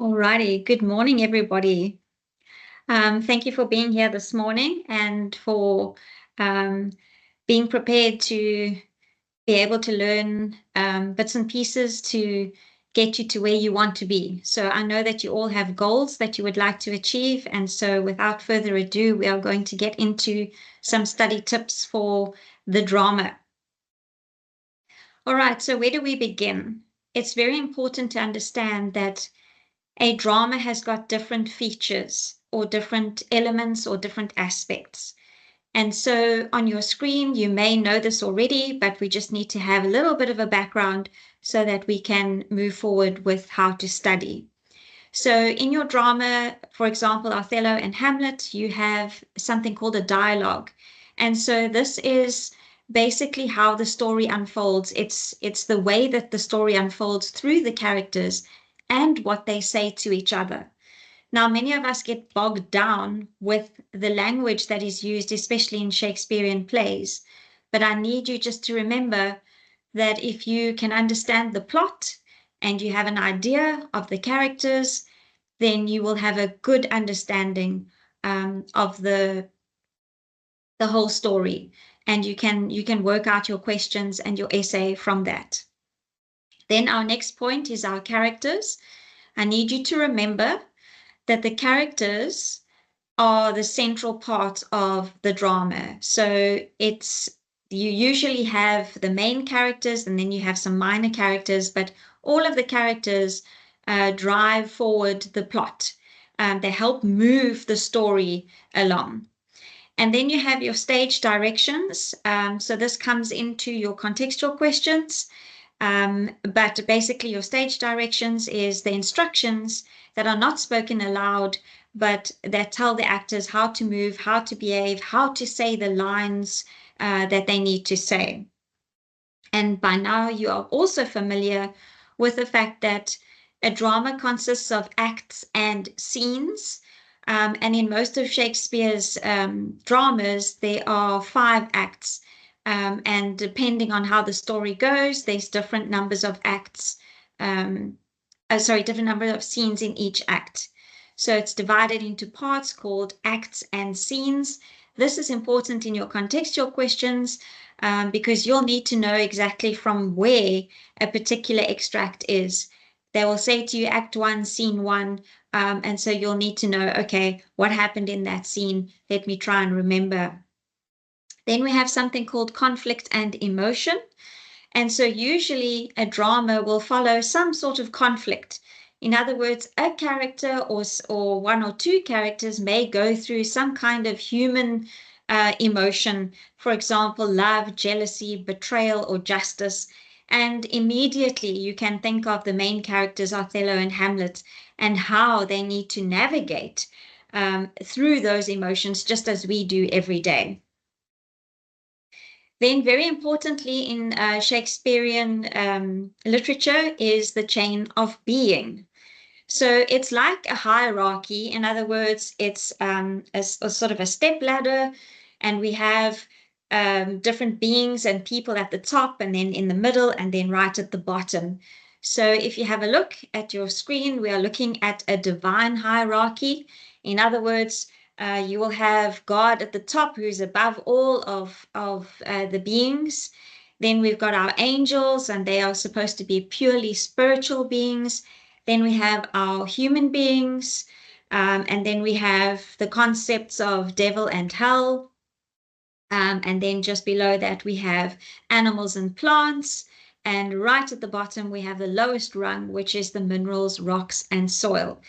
Alrighty, good morning, everybody. Thank you for being here this morning and for being prepared to be able to learn bits and pieces to get you to where you want to be. So I know that you all have goals that you would like to achieve. And so without further ado, we are going to get into some study tips for the drama. All right, so where do we begin? It's very important to understand that a drama has got different features or different elements or different aspects. And so on your screen, you may know this already, but we just need to have a little bit of a background so that we can move forward with how to study. So in your drama, for example, Othello and Hamlet, you have something called a dialogue. And so this is basically how the story unfolds. It's the way that the story unfolds through the characters and what they say to each other. Now, many of us get bogged down with the language that is used, especially in Shakespearean plays. But I need you just to remember that if you can understand the plot and you have an idea of the characters, then you will have a good understanding of the whole story, and you can work out your questions and your essay from that. Then our next point is our characters. I need you to remember that the characters are the central part of the drama. So you usually have the main characters and then you have some minor characters, but all of the characters drive forward the plot. They help move the story along. And then you have your stage directions. So this comes into your contextual questions. But basically your stage directions is the instructions that are not spoken aloud, but that tell the actors how to move, how to behave, how to say the lines that they need to say. And by now you are also familiar with the fact that a drama consists of acts and scenes. And in most of Shakespeare's dramas, there are 5 acts. And depending on how the story goes, there's different numbers of acts. Different number of scenes in each act. So it's divided into parts called acts and scenes. This is important in your contextual questions because you'll need to know exactly from where a particular extract is. They will say to you, Act 1, Scene 1, and so you'll need to know, okay, what happened in that scene? Let me try and remember. Then we have something called conflict and emotion. And so usually a drama will follow some sort of conflict. In other words, a character or one or two characters may go through some kind of human emotion, for example, love, jealousy, betrayal, or justice. And immediately you can think of the main characters, Othello and Hamlet, and how they need to navigate through those emotions just as we do every day. Then very importantly in Shakespearean literature is the chain of being. So it's like a hierarchy. In other words, it's a sort of a step ladder, and we have different beings and people at the top, and then in the middle, and then right at the bottom. So if you have a look at your screen, we are looking at a divine hierarchy. In other words, you will have God at the top, who's above all of the beings. Then we've got our angels, and they are supposed to be purely spiritual beings. Then we have our human beings, and then we have the concepts of devil and hell. And then just below that, we have animals and plants. And right at the bottom, we have the lowest rung, which is the minerals, rocks, and soil.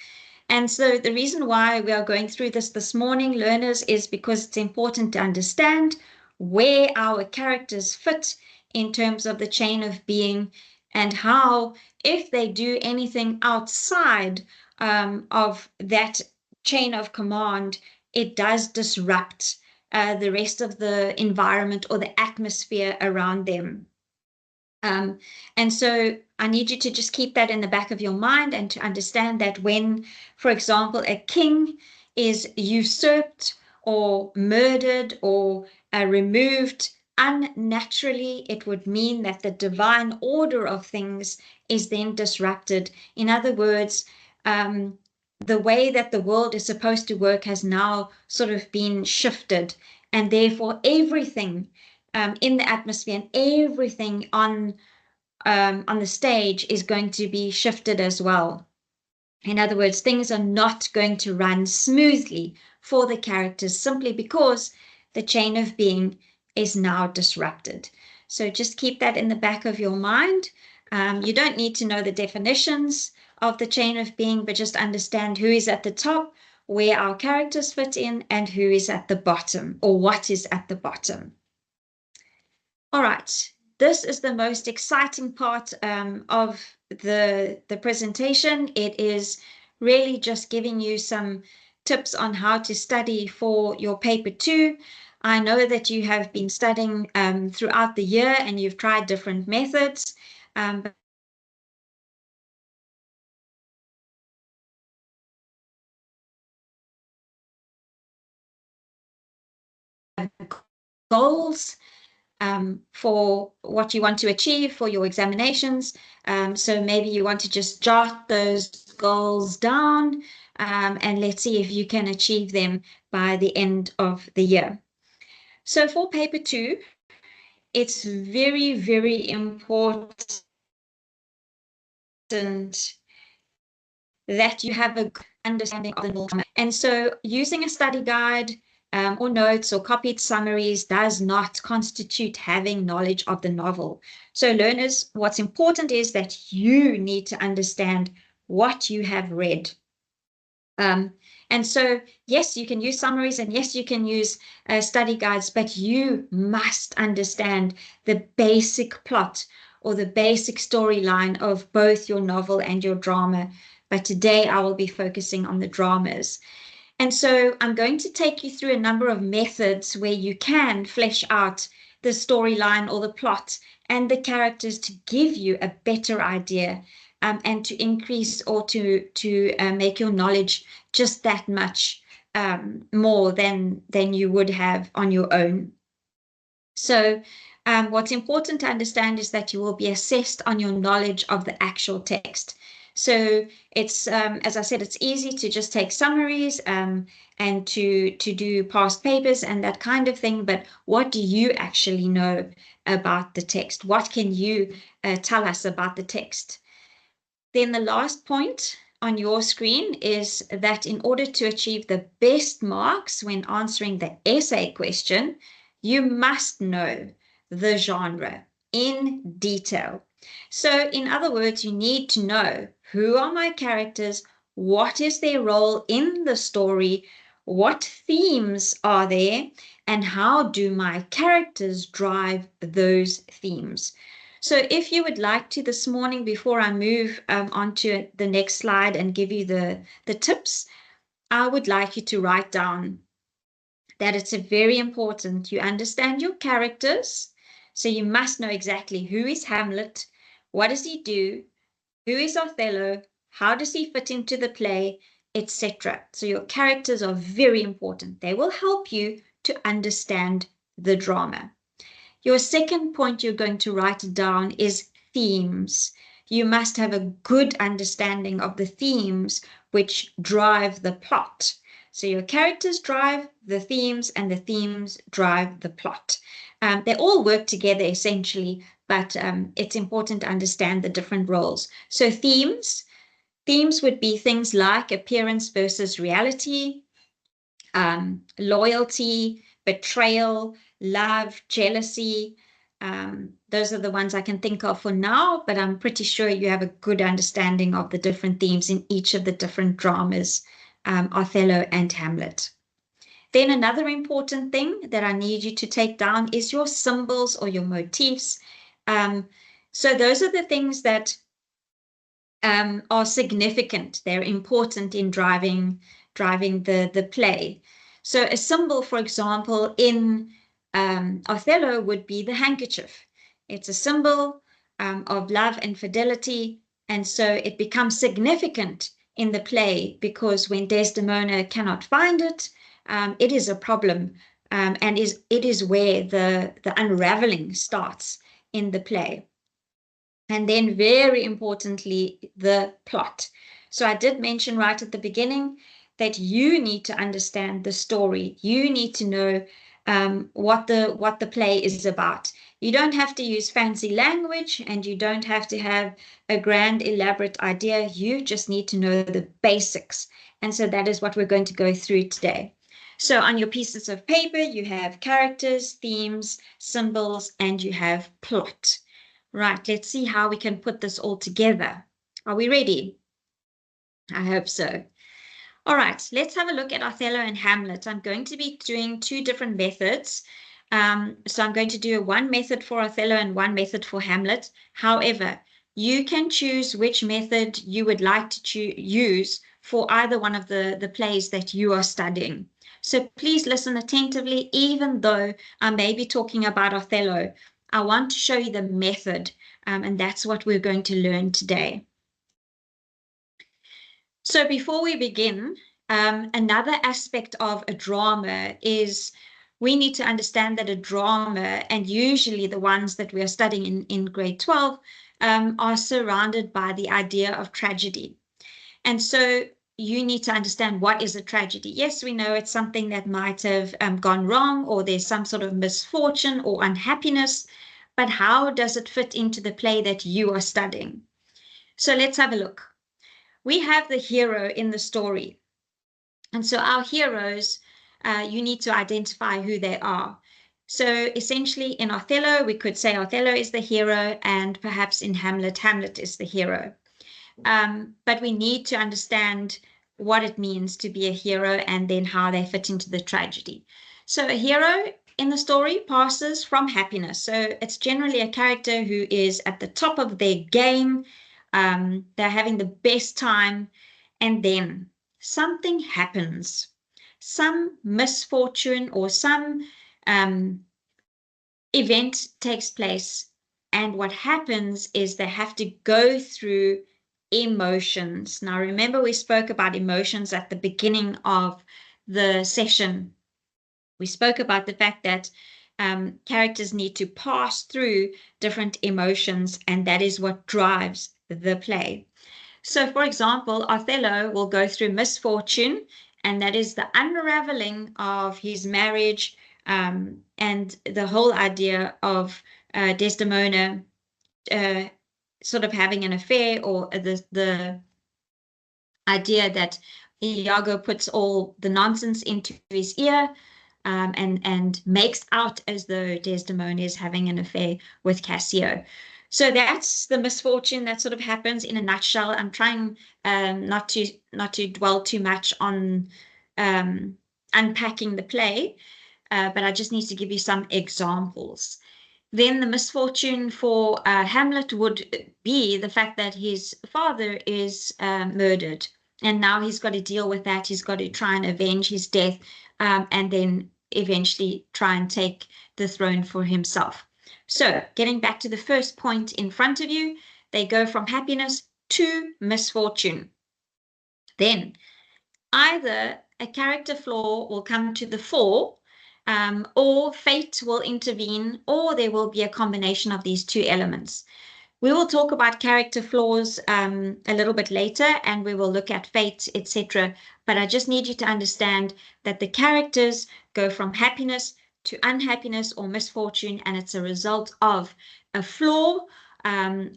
And so the reason why we are going through this morning, learners, is because it's important to understand where our characters fit in terms of the chain of being, and how, if they do anything outside of that chain of command, it does disrupt the rest of the environment or the atmosphere around them. And so I need you to just keep that in the back of your mind, and to understand that when, for example, a king is usurped or murdered or removed unnaturally, it would mean that the divine order of things is then disrupted. In other words, the way that the world is supposed to work has now sort of been shifted, and therefore everything in the atmosphere and everything on the stage is going to be shifted as well. In other words, things are not going to run smoothly for the characters simply because the chain of being is now disrupted. So just keep that in the back of your mind. You don't need to know the definitions of the chain of being, but just understand who is at the top, where our characters fit in, and who is at the bottom, or what is at the bottom. All right, this is the most exciting part of the presentation. It is really just giving you some tips on how to study for your paper 2. I know that you have been studying throughout the year and you've tried different methods. Goals for what you want to achieve for your examinations. So maybe you want to just jot those goals down and let's see if you can achieve them by the end of the year. So for paper 2, it's very, very important that you have a good understanding of the novel. And so using a study guide or notes or copied summaries does not constitute having knowledge of the novel. So learners, what's important is that you need to understand what you have read. And so, yes, you can use summaries and yes, you can use study guides, but you must understand the basic plot or the basic storyline of both your novel and your drama. But today I will be focusing on the dramas. And so I'm going to take you through a number of methods where you can flesh out the storyline or the plot and the characters to give you a better idea and to increase or to make your knowledge just that much more than you would have on your own. So what's important to understand is that you will be assessed on your knowledge of the actual text. So it's, as I said, it's easy to just take summaries and to do past papers and that kind of thing. But what do you actually know about the text? What can you tell us about the text? Then the last point on your screen is that in order to achieve the best marks when answering the essay question, you must know the genre in detail. So in other words, you need to know who are my characters, what is their role in the story, what themes are there, and how do my characters drive those themes. So if you would like to this morning, before I move on to the next slide and give you the tips, I would like you to write down that it's very important you understand your characters. So you must know exactly who is Hamlet, what does he do, who is Othello, how does he fit into the play, etc. So your characters are very important. They will help you to understand the drama. Your second point you're going to write down is themes. You must have a good understanding of the themes which drive the plot. So your characters drive the themes and the themes drive the plot. They all work together essentially, but it's important to understand the different roles. So themes would be things like appearance versus reality, loyalty, betrayal, love, jealousy. Those are the ones I can think of for now, but I'm pretty sure you have a good understanding of the different themes in each of the different dramas, Othello and Hamlet. Then another important thing that I need you to take down is your symbols or your motifs. So those are the things that are significant. They're important in driving the play. So a symbol, for example, in Othello would be the handkerchief. It's a symbol of love and fidelity, and so it becomes significant in the play because when Desdemona cannot find it, it is a problem, and it is where the unraveling starts in the play. And then very importantly, the plot. So I did mention right at the beginning that you need to understand the story. You need to know what the play is about. You don't have to use fancy language, and you don't have to have a grand, elaborate idea. You just need to know the basics. And so that is what we're going to go through today. So on your pieces of paper, you have characters, themes, symbols, and you have plot. Right, let's see how we can put this all together. Are we ready? I hope so. All right, let's have a look at Othello and Hamlet. I'm going to be doing two different methods. So I'm going to do one method for Othello and one method for Hamlet. However, you can choose which method you would like to use for either one of the plays that you are studying. So please listen attentively, even though I may be talking about Othello. I want to show you the method, and that's what we're going to learn today. So before we begin, another aspect of a drama is we need to understand that a drama, and usually the ones that we are studying in grade 12, are surrounded by the idea of tragedy. And so you need to understand, what is a tragedy? Yes, we know it's something that might have gone wrong, or there's some sort of misfortune or unhappiness, but how does it fit into the play that you are studying? So let's have a look. We have the hero in the story. And so our heroes, you need to identify who they are. So essentially in Othello, we could say Othello is the hero, and perhaps in Hamlet, Hamlet is the hero. But we need to understand what it means to be a hero and then how they fit into the tragedy. So a hero in the story passes from happiness. So it's generally a character who is at the top of their game. They're having the best time, and then something happens. Some misfortune or some event takes place, and what happens is they have to go through emotions. Now, remember, we spoke about emotions at the beginning of the session. We spoke about the fact that characters need to pass through different emotions, and that is what drives the play. So, for example, Othello will go through misfortune, and that is the unraveling of his marriage, and the whole idea of Desdemona sort of having an affair, or the idea that Iago puts all the nonsense into his ear, and makes out as though Desdemona is having an affair with Cassio. So that's the misfortune that sort of happens in a nutshell. I'm trying not to dwell too much on unpacking the play, but I just need to give you some examples. Then the misfortune for Hamlet would be the fact that his father is murdered, and now he's got to deal with that. He's got to try and avenge his death, and then eventually try and take the throne for himself. So getting back to the first point in front of you, they go from happiness to misfortune. Then either a character flaw will come to the fore, or fate will intervene, or there will be a combination of these two elements. We will talk about character flaws a little bit later, and we will look at fate, etc. But I just need you to understand that the characters go from happiness to unhappiness or misfortune, and it's a result of a flaw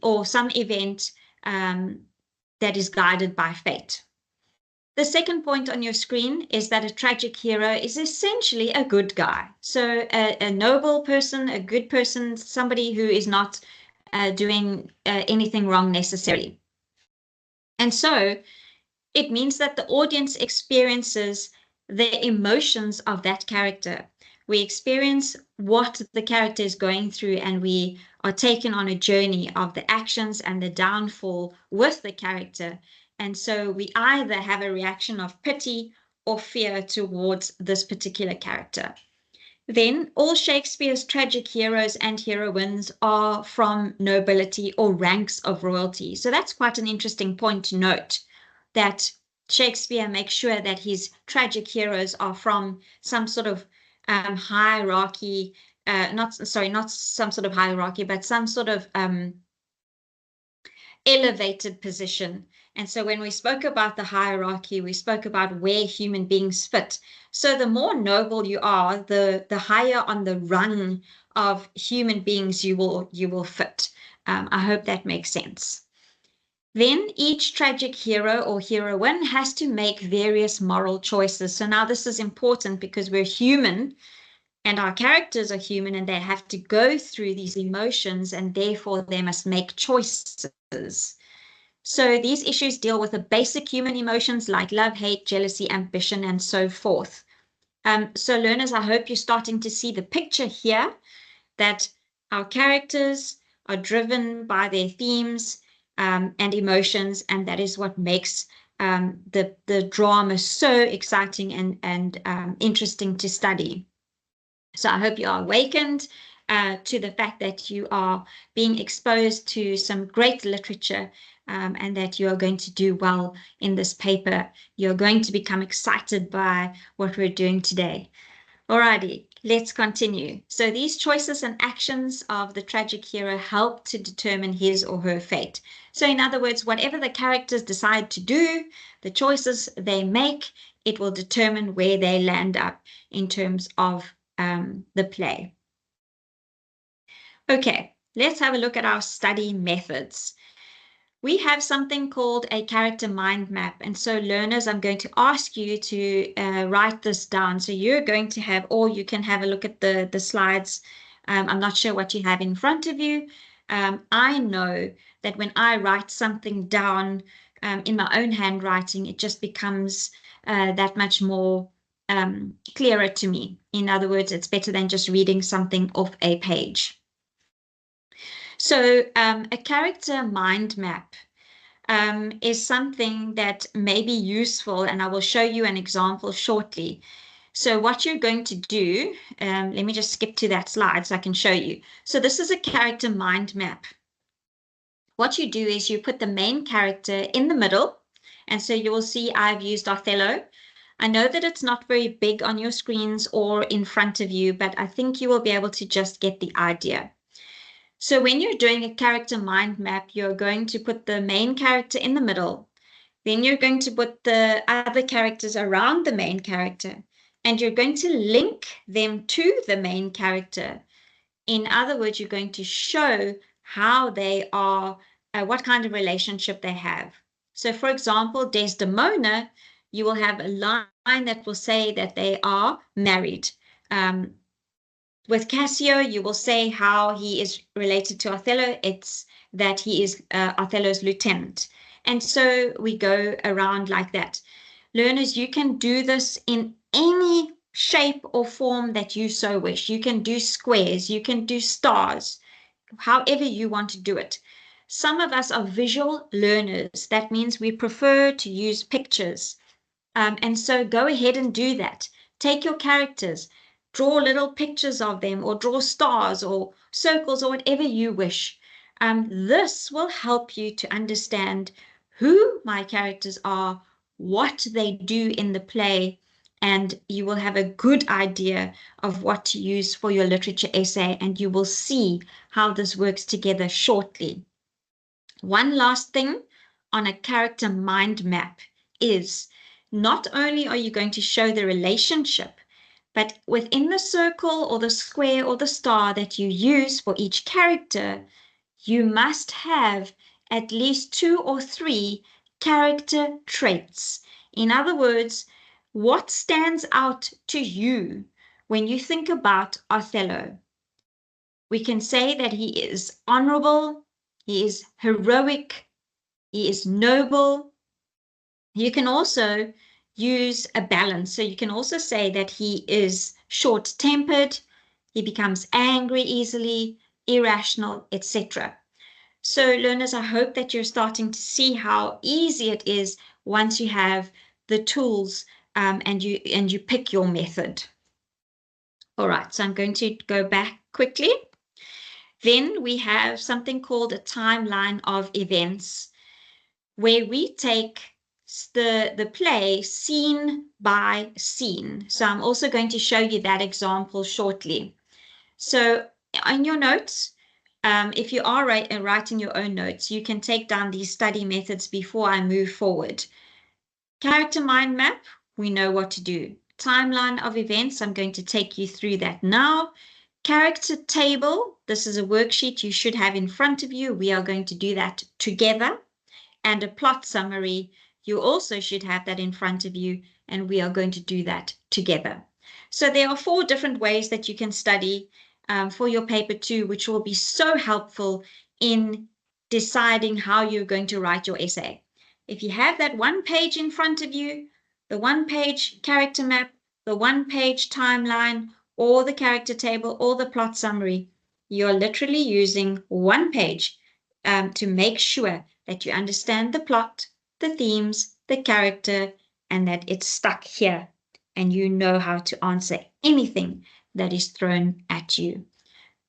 or some event that is guided by fate. The second point on your screen is that a tragic hero is essentially a good guy. So a noble person, a good person, somebody who is not doing anything wrong necessarily. And so it means that the audience experiences the emotions of that character. We experience what the character is going through, and we are taken on a journey of the actions and the downfall with the character. And so we either have a reaction of pity or fear towards this particular character. Then all Shakespeare's tragic heroes and heroines are from nobility or ranks of royalty. So that's quite an interesting point to note, that Shakespeare makes sure that his tragic heroes are from some sort of hierarchy, not some sort of hierarchy, but some sort of elevated position. And so when we spoke about the hierarchy, we spoke about where human beings fit. So the more noble you are, the higher on the rung of human beings you will fit. I hope that makes sense. Then each tragic hero or heroine has to make various moral choices. So now this is important because we're human and our characters are human and they have to go through these emotions and therefore they must make choices. So these issues deal with the basic human emotions like love, hate, jealousy, ambition, and so forth. So learners, I hope you're starting to see the picture here that our characters are driven by their themes and emotions, and that is what makes the drama so exciting and interesting to study. So I hope you are awakened to the fact that you are being exposed to some great literature and that you are going to do well in this paper. You're going to become excited by what we're doing today. Alrighty, let's continue. So these choices and actions of the tragic hero help to determine his or her fate. So in other words, whatever the characters decide to do, the choices they make, it will determine where they land up in terms of the play. Okay, let's have a look at our study methods. We have something called a character mind map. And so learners, I'm going to ask you to write this down. So you're going to have, or you can have a look at the slides. I'm not sure what you have in front of you. I know that when I write something down in my own handwriting, it just becomes that much more clearer to me. In other words, it's better than just reading something off a page. So a character mind map is something that may be useful, and I will show you an example shortly. So what you're going to do, let me just skip to that slide so I can show you. So this is a character mind map. What you do is you put the main character in the middle, and so you will see I've used Othello. I know that it's not very big on your screens or in front of you, but I think you will be able to just get the idea. So when you're doing a character mind map, you're going to put the main character in the middle. Then you're going to put the other characters around the main character, and you're going to link them to the main character. In other words, you're going to show how they are, what kind of relationship they have. So for example, Desdemona, you will have a line that will say that they are married. With Cassio, you will say how he is related to Othello. It's that he is Othello's lieutenant. And so we go around like that. Learners, you can do this in any shape or form that you so wish. You can do squares, you can do stars, however you want to do it. Some of us are visual learners. That means we prefer to use pictures. And so go ahead and do that. Take your characters, draw little pictures of them, or draw stars or circles or whatever you wish. This will help you to understand who my characters are, what they do in the play, and you will have a good idea of what to use for your literature essay, and you will see how this works together shortly. One last thing on a character mind map is not only are you going to show the relationship, but within the circle or the square or the star that you use for each character, you must have at least 2 or 3 character traits. In other words, what stands out to you when you think about Othello? We can say that he is honorable, he is heroic, he is noble. You can also use a balance. So you can also say that he is short-tempered, he becomes angry easily, irrational, etc. So learners, I hope that you're starting to see how easy it is once you have the tools and you pick your method. All right, so I'm going to go back quickly. Then we have something called a timeline of events, where we take the play scene by scene. So I'm also going to show you that example shortly. So in your notes, if you are writing your own notes, you can take down these study methods before I move forward. Character mind map, we know what to do. Timeline of events, I'm going to take you through that now. Character table, this is a worksheet you should have in front of you. We are going to do that together. And a plot summary, you also should have that in front of you, and we are going to do that together. So there are 4 different ways that you can study for your paper 2, which will be so helpful in deciding how you're going to write your essay. If you have that 1 page in front of you, the 1 page character map, the 1 page timeline, or the character table, or the plot summary, you're literally using 1 page to make sure that you understand the plot, the themes, the character, and that it's stuck here and you know how to answer anything that is thrown at you.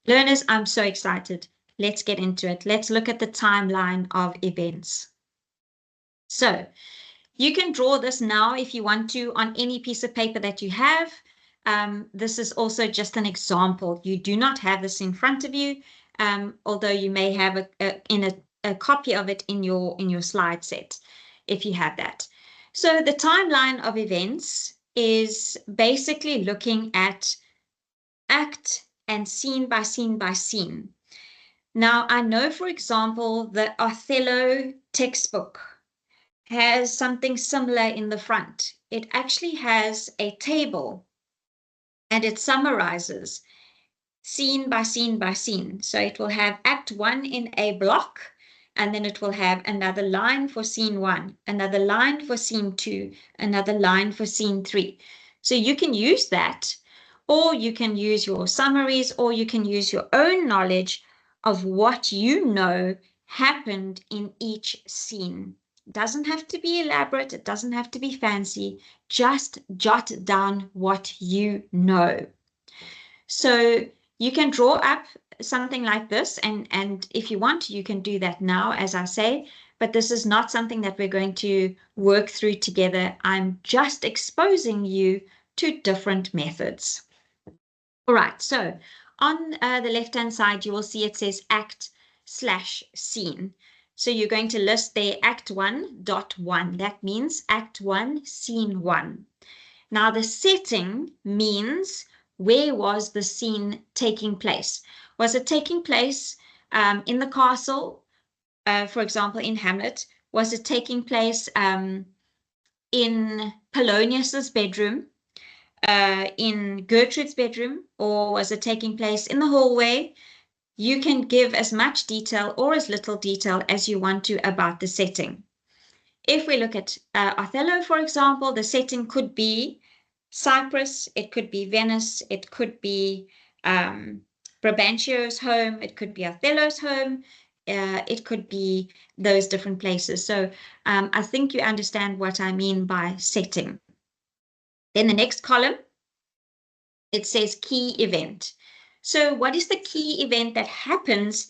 Learners, I'm so excited. Let's get into it. Let's look at the timeline of events. So you can draw this now if you want to on any piece of paper that you have. This is also just an example. You do not have this in front of you, although you may have a copy of it in your slide set, if you have that. So the timeline of events is basically looking at act and scene by scene by scene. Now, I know, for example, the Othello textbook has something similar in the front. It actually has a table and it summarizes scene by scene by scene. So it will have Act 1 in a block, and then it will have another line for scene 1, another line for scene 2, another line for scene 3. So you can use that, or you can use your summaries, or you can use your own knowledge of what you know happened in each scene. It doesn't have to be elaborate, it doesn't have to be fancy, just jot down what you know. So you can draw up something like this, and if you want, you can do that now, as I say, but this is not something that we're going to work through together. I'm just exposing you to different methods. All right, so on the left-hand side, you will see it says act/scene. So you're going to list there Act 1.1. That means Act 1, Scene 1. Now the setting means where was the scene taking place? Was it taking place in the castle, for example, in Hamlet? Was it taking place in Polonius's bedroom, in Gertrude's bedroom, or was it taking place in the hallway? You can give as much detail or as little detail as you want to about the setting. If we look at Othello, for example, the setting could be Cyprus, it could be Venice, it could be Brabantio's home, it could be Othello's home, it could be those different places. So I think you understand what I mean by setting. Then the next column, it says key event. So what is the key event that happens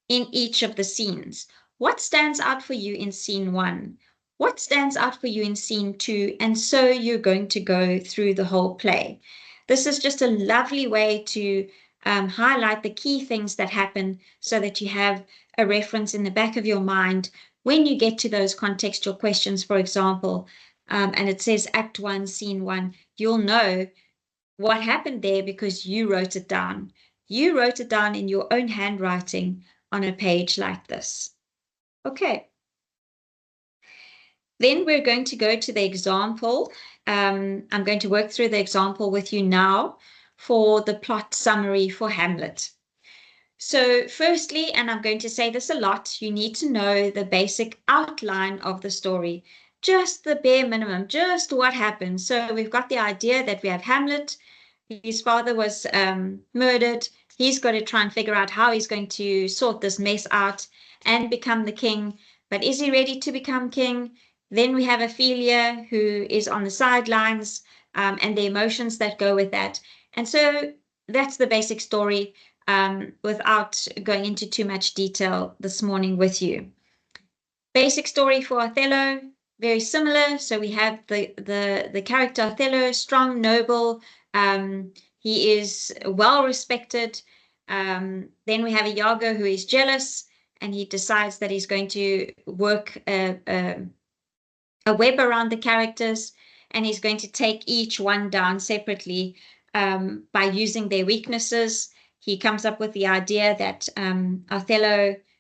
in each of the scenes? What stands out for you in scene 1? What stands out for you in scene 2? And so you're going to go through the whole play. This is just a lovely way to highlight the key things that happen so that you have a reference in the back of your mind when you get to those contextual questions, for example, and it says Act 1, Scene 1, you'll know what happened there because you wrote it down. You wrote it down in your own handwriting on a page like this. Okay. Then we're going to go to the example. I'm going to work through the example with you now for the plot summary for Hamlet. So firstly, and I'm going to say this a lot, you need to know the basic outline of the story, just the bare minimum, just what happened. So we've got the idea that we have Hamlet, his father was murdered. He's got to try and figure out how he's going to sort this mess out and become the king. But is he ready to become king? Then we have Ophelia, who is on the sidelines, and the emotions that go with that. And so that's the basic story without going into too much detail this morning with you. Basic story for Othello, very similar. So we have the character Othello, strong, noble. He is well respected. Then we have Iago, who is jealous, and he decides that he's going to work a web around the characters, and he's going to take each one down separately by using their weaknesses. He comes up with the idea that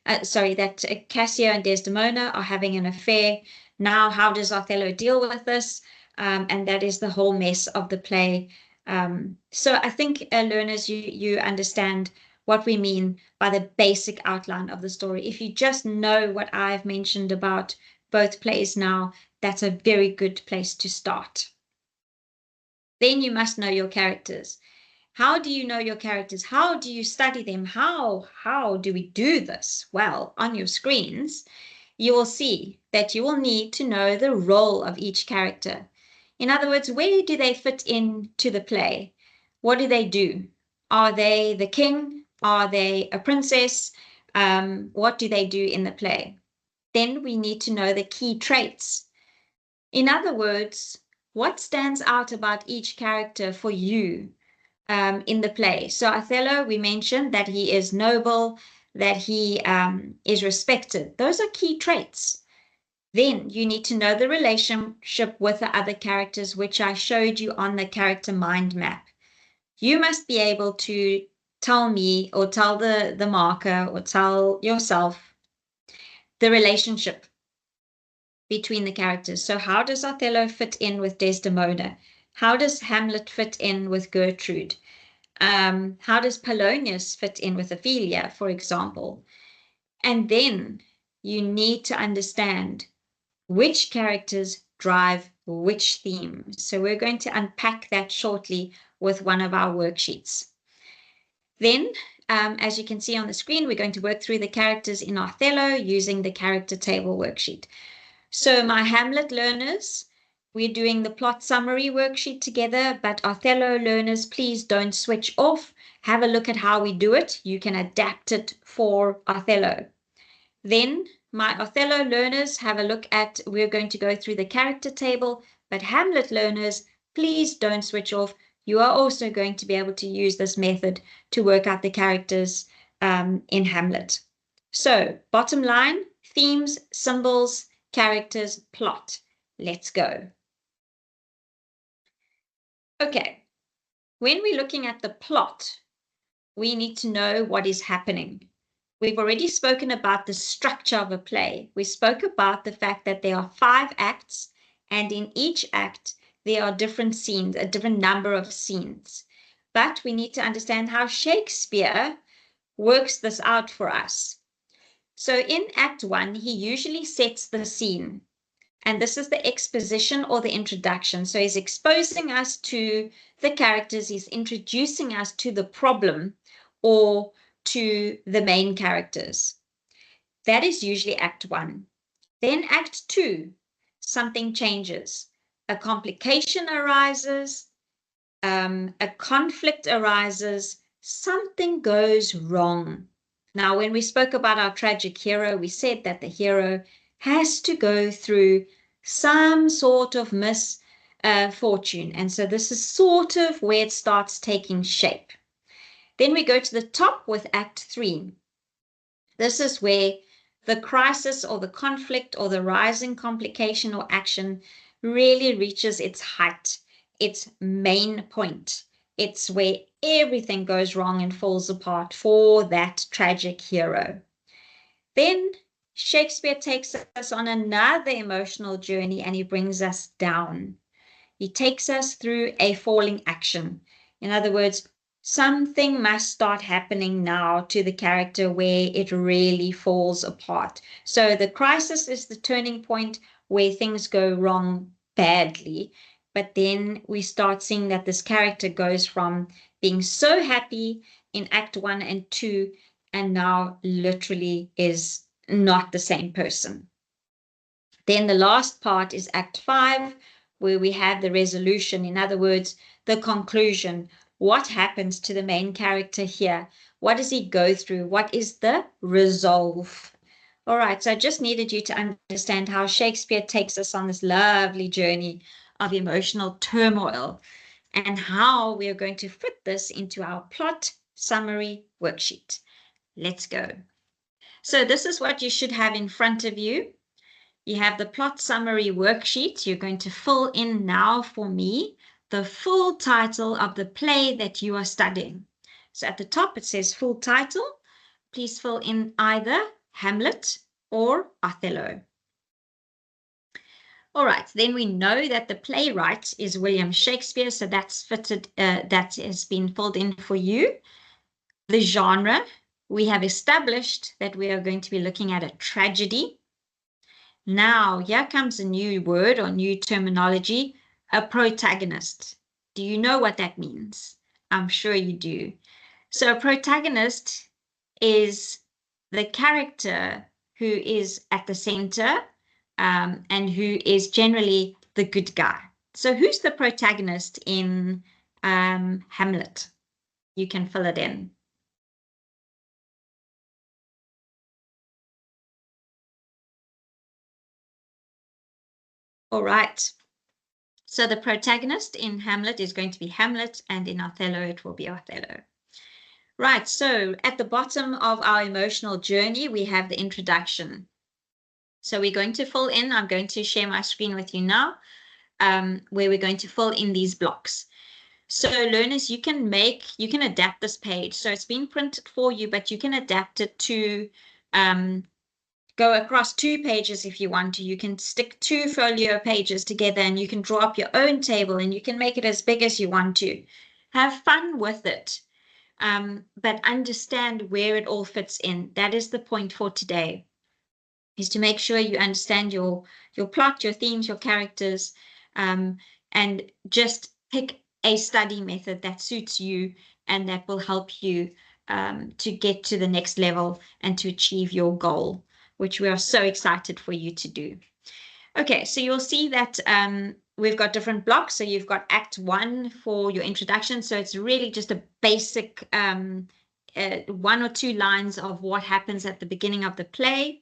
that Cassio and Desdemona are having an affair. Now, how does Othello deal with this? And that is the whole mess of the play. So I think learners, you understand what we mean by the basic outline of the story. If you just know what I've mentioned about both plays now, that's a very good place to start. Then you must know your characters. How do you know your characters? How do you study them? How do we do this? Well, on your screens, you will see that you will need to know the role of each character. In other words, where do they fit into the play? What do they do? Are they the king? Are they a princess? What do they do in the play? Then we need to know the key traits. In other words, what stands out about each character for you in the play? So Othello, we mentioned that he is noble, that he is respected. Those are key traits. Then you need to know the relationship with the other characters, which I showed you on the character mind map. You must be able to tell me or tell the marker or tell yourself the relationship between the characters. So how does Othello fit in with Desdemona? How does Hamlet fit in with Gertrude? How does Polonius fit in with Ophelia, for example? And then you need to understand which characters drive which theme. So we're going to unpack that shortly with one of our worksheets. Then, as you can see on the screen, we're going to work through the characters in Othello using the character table worksheet. So my Hamlet learners, we're doing the plot summary worksheet together, but Othello learners, please don't switch off. Have a look at how we do it. You can adapt it for Othello. Then my Othello learners, have a look at, we're going to go through the character table, but Hamlet learners, please don't switch off. You are also going to be able to use this method to work out the characters in Hamlet. So bottom line, themes, symbols, characters, plot. Let's go. Okay, when we're looking at the plot, we need to know what is happening. We've already spoken about the structure of a play. We spoke about the fact that there are 5 acts, and in each act, there are different scenes, a different number of scenes. But we need to understand how Shakespeare works this out for us. So in Act 1, he usually sets the scene. And this is the exposition or the introduction. So he's exposing us to the characters. He's introducing us to the problem or to the main characters. That is usually Act 1. Then Act 2, something changes. A complication arises, a conflict arises, something goes wrong. Now, when we spoke about our tragic hero, we said that the hero has to go through some sort of misfortune. And so this is sort of where it starts taking shape. Then we go to the top with Act 3. This is where the crisis or the conflict or the rising complication or action really reaches its height, its main point. It's where everything goes wrong and falls apart for that tragic hero. Then Shakespeare takes us on another emotional journey and he brings us down. He takes us through a falling action. In other words, something must start happening now to the character where it really falls apart. So the crisis is the turning point where things go wrong badly. But then we start seeing that this character goes from being so happy in Act 1 and 2 and now literally is not the same person. Then the last part is Act 5, where we have the resolution. In other words, the conclusion. What happens to the main character here? What does he go through? What is the resolve? All right, so I just needed you to understand how Shakespeare takes us on this lovely journey of emotional turmoil and how we are going to fit this into our plot summary worksheet. Let's go. So this is what you should have in front of you. You have the plot summary worksheet. You're going to fill in now for me the full title of the play that you are studying. So at the top it says full title. Please fill in either Hamlet or Othello. All right, then we know that the playwright is William Shakespeare, so that's fitted, that has been filled in for you. The genre, we have established that we are going to be looking at a tragedy. Now, here comes a new word or new terminology, a protagonist. Do you know what that means? I'm sure you do. So a protagonist is the character who is at the center and who is generally the good guy. So who's the protagonist in Hamlet? You can fill it in. All right. So the protagonist in Hamlet is going to be Hamlet, and in Othello it will be Othello. Right, so at the bottom of our emotional journey, we have the introduction. So we're going to fill in, I'm going to share my screen with you now, where we're going to fill in these blocks. So learners, you can adapt this page. So it's been printed for you, but you can adapt it to go across 2 pages if you want to. You can stick 2 folio pages together and you can draw up your own table and you can make it as big as you want to. Have fun with it, but understand where it all fits in. That is the point for today, is to make sure you understand your plot, your themes, your characters, and just pick a study method that suits you and that will help you to get to the next level and to achieve your goal, which we are so excited for you to do. Okay, so you'll see that we've got different blocks. So you've got Act 1 for your introduction. So it's really just a basic 1 or 2 lines of what happens at the beginning of the play.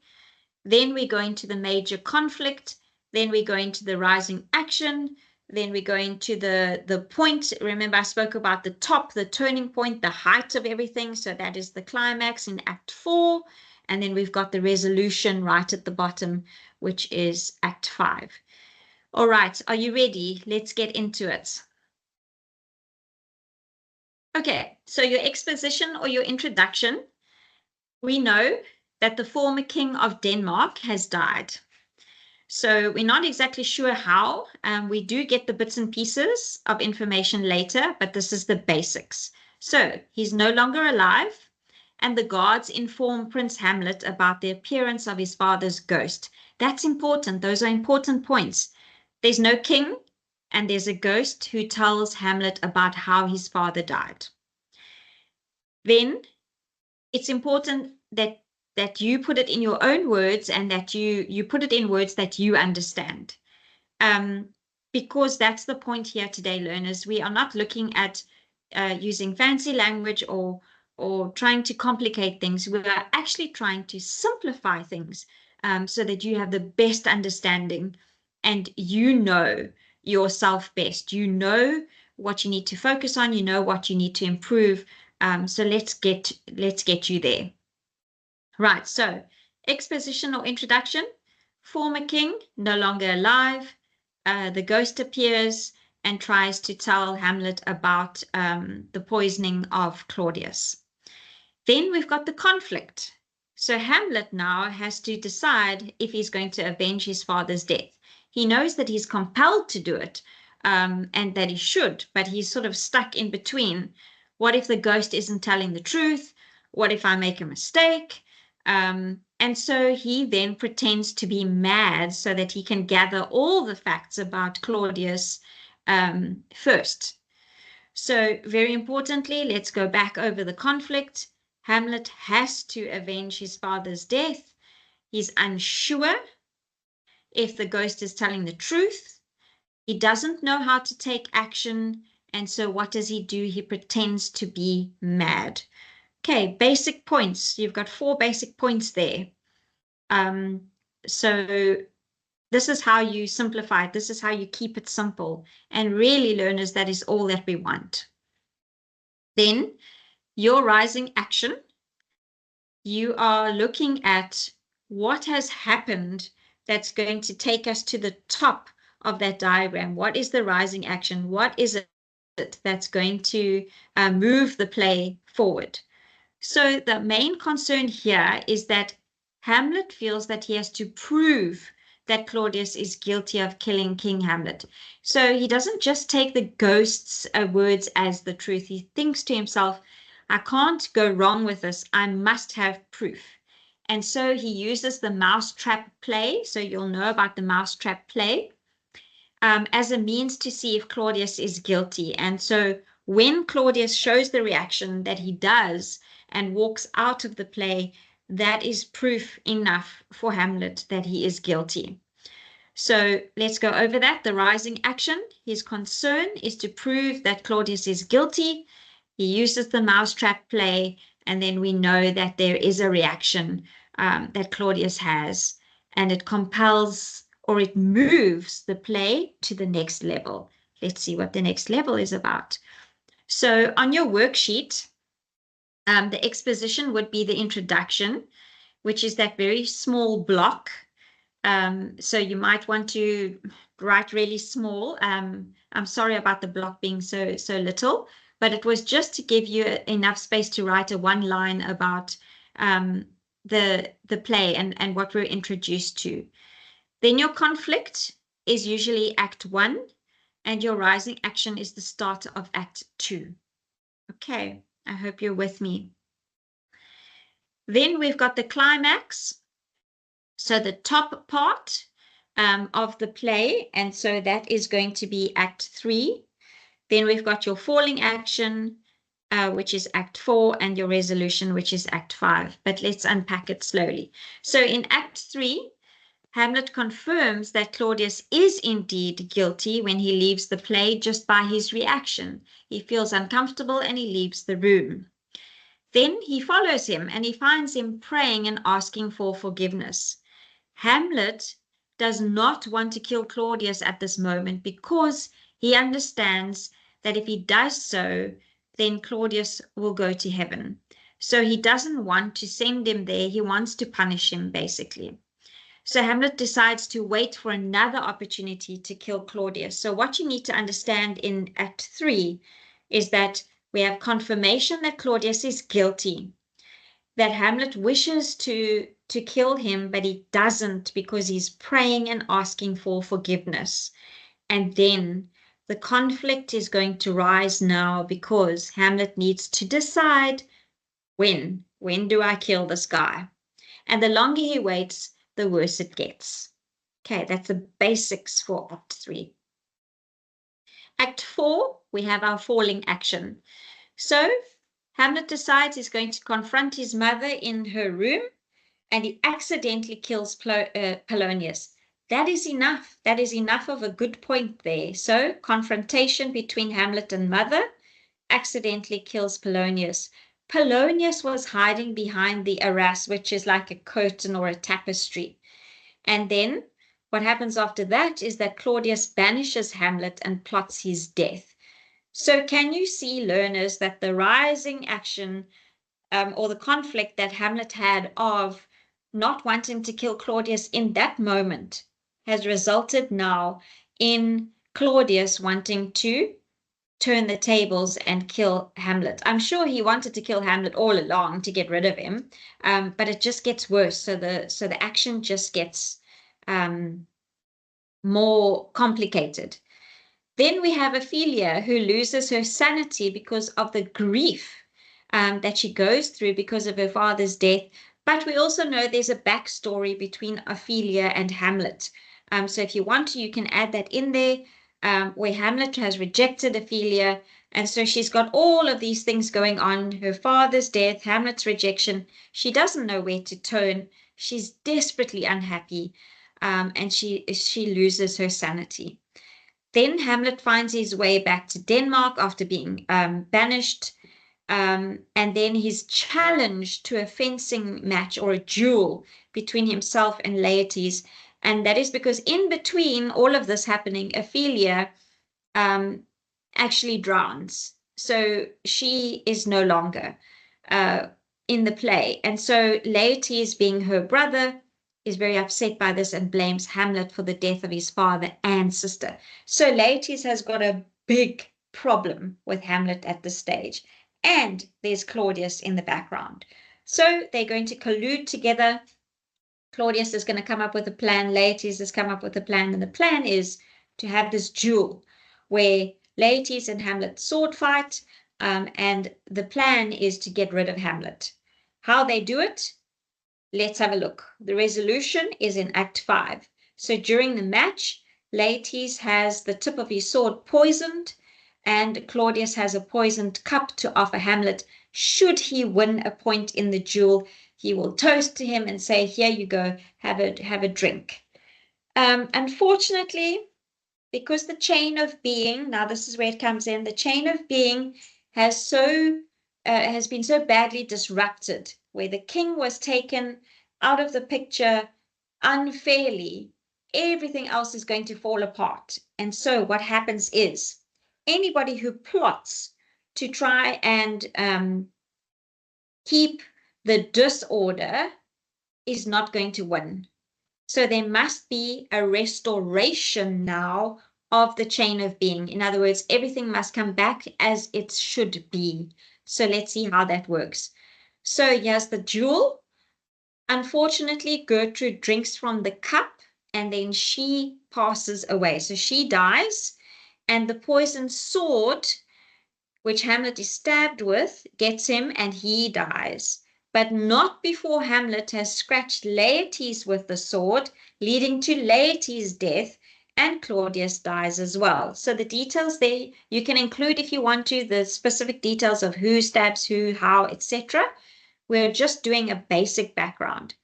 Then we go into the major conflict. Then we go into the rising action. Then we go into the point. Remember, I spoke about the top, the turning point, the height of everything. So that is the climax in Act 4. And then we've got the resolution right at the bottom, which is Act 5. All right, are you ready? Let's get into it. Okay, so your exposition or your introduction, we know that the former king of Denmark has died. So we're not exactly sure how. We do get the bits and pieces of information later, but this is the basics. So he's no longer alive, and the guards inform Prince Hamlet about the appearance of his father's ghost. That's important. Those are important points. There's no king, and there's a ghost who tells Hamlet about how his father died. Then it's important that you put it in your own words and that you put it in words that you understand. Because that's the point here today, learners. We are not looking at using fancy language or trying to complicate things. We are actually trying to simplify things so that you have the best understanding and you know yourself best. You know what you need to focus on. You know what you need to improve. So let's get you there. Right, so exposition or introduction. Former king, no longer alive. The ghost appears and tries to tell Hamlet about the poisoning of Claudius. Then we've got the conflict. So Hamlet now has to decide if he's going to avenge his father's death. He knows that he's compelled to do it and that he should, but he's sort of stuck in between. What if the ghost isn't telling the truth? What if I make a mistake? And so he then pretends to be mad so that he can gather all the facts about Claudius first. So very importantly, let's go back over the conflict. Hamlet has to avenge his father's death. He's unsure if the ghost is telling the truth. He doesn't know how to take action. And so what does he do? He pretends to be mad. Okay, basic points. You've got 4 basic points there. So this is how you simplify it. This is how you keep it simple. And really, learners, that is all that we want. Then your rising action, you are looking at what has happened that's going to take us to the top of that diagram. What is the rising action? What is it that's going to move the play forward? So the main concern here is that Hamlet feels that he has to prove that Claudius is guilty of killing King Hamlet. So he doesn't just take the ghost's words as the truth. He thinks to himself, I can't go wrong with this. I must have proof. And so he uses the mousetrap play. So you'll know about the mousetrap play as a means to see if Claudius is guilty. And so when Claudius shows the reaction that he does and walks out of the play, that is proof enough for Hamlet that he is guilty. So let's go over that. The rising action, his concern is to prove that Claudius is guilty. He uses the mousetrap play, and then we know that there is a reaction that Claudius has, and it compels or it moves the play to the next level. Let's see what the next level is about. So on your worksheet, the exposition would be the introduction, which is that very small block. So you might want to write really small. I'm sorry about the block being so little, but it was just to give you enough space to write a one line about the play and what we're introduced to. Then your conflict is usually Act 1, and your rising action is the start of Act 2. Okay, I hope you're with me. Then we've got the climax. So the top part of the play, and so that is going to be Act 3. Then we've got your falling action, which is Act 4, and your resolution, which is Act 5. But let's unpack it slowly. So in Act 3, Hamlet confirms that Claudius is indeed guilty when he leaves the play just by his reaction. He feels uncomfortable and he leaves the room. Then he follows him and he finds him praying and asking for forgiveness. Hamlet does not want to kill Claudius at this moment because he understands that if he does so, then Claudius will go to heaven. So he doesn't want to send him there. He wants to punish him, basically. So Hamlet decides to wait for another opportunity to kill Claudius. So what you need to understand in Act 3 is that we have confirmation that Claudius is guilty, that Hamlet wishes to kill him, but he doesn't because he's praying and asking for forgiveness. And then the conflict is going to rise now because Hamlet needs to decide when do I kill this guy? And the longer he waits, the worse it gets. Okay, that's the basics for Act 3. Act 4, we have our falling action. So Hamlet decides he's going to confront his mother in her room, and he accidentally kills Polonius. That is enough. That is enough of a good point there. So confrontation between Hamlet and mother, accidentally kills Polonius. Polonius was hiding behind the arras, which is like a curtain or a tapestry. And then what happens after that is that Claudius banishes Hamlet and plots his death. So can you see, learners, that the rising action or the conflict that Hamlet had of not wanting to kill Claudius in that moment has resulted now in Claudius wanting to turn the tables and kill Hamlet. I'm sure he wanted to kill Hamlet all along to get rid of him, but it just gets worse. So the action just gets more complicated. Then we have Ophelia, who loses her sanity because of the grief that she goes through because of her father's death. But we also know there's a backstory between Ophelia and Hamlet. So if you want to, you can add that in there, where Hamlet has rejected Ophelia. And so she's got all of these things going on, her father's death, Hamlet's rejection. She doesn't know where to turn. She's desperately unhappy, and she loses her sanity. Then Hamlet finds his way back to Denmark after being banished. And then he's challenged to a fencing match or a duel between himself and Laertes. And that is because in between all of this happening, Ophelia actually drowns. so she is no longer in the play. And so Laertes, being her brother, is very upset by this and blames Hamlet for the death of his father and sister. So Laertes has got a big problem with Hamlet at this stage. And there's Claudius in the background. So they're going to collude together. Claudius is going to come up with a plan. Laertes has come up with a plan. And the plan is to have this duel where Laertes and Hamlet sword fight. And the plan is to get rid of Hamlet. How they do it? Let's have a look. The resolution is in Act 5. So during the match, Laertes has the tip of his sword poisoned, and Claudius has a poisoned cup to offer Hamlet. Should he win a point in the duel, he will toast to him and say, here you go, have a drink. Unfortunately, because the chain of being, now this is where it comes in, the chain of being has been so badly disrupted, where the king was taken out of the picture unfairly, everything else is going to fall apart. And so what happens is anybody who plots to try and keep the disorder is not going to win. So there must be a restoration now of the chain of being. In other words, everything must come back as it should be. So let's see how that works. So here's the duel. Unfortunately, Gertrude drinks from the cup and then she passes away. So she dies, and the poisoned sword, which Hamlet is stabbed with, gets him and he dies. But not before Hamlet has scratched Laertes with the sword, leading to Laertes' death, and Claudius dies as well. So the details there, you can include if you want to, the specific details of who stabs who, how, etc. We're just doing a basic background.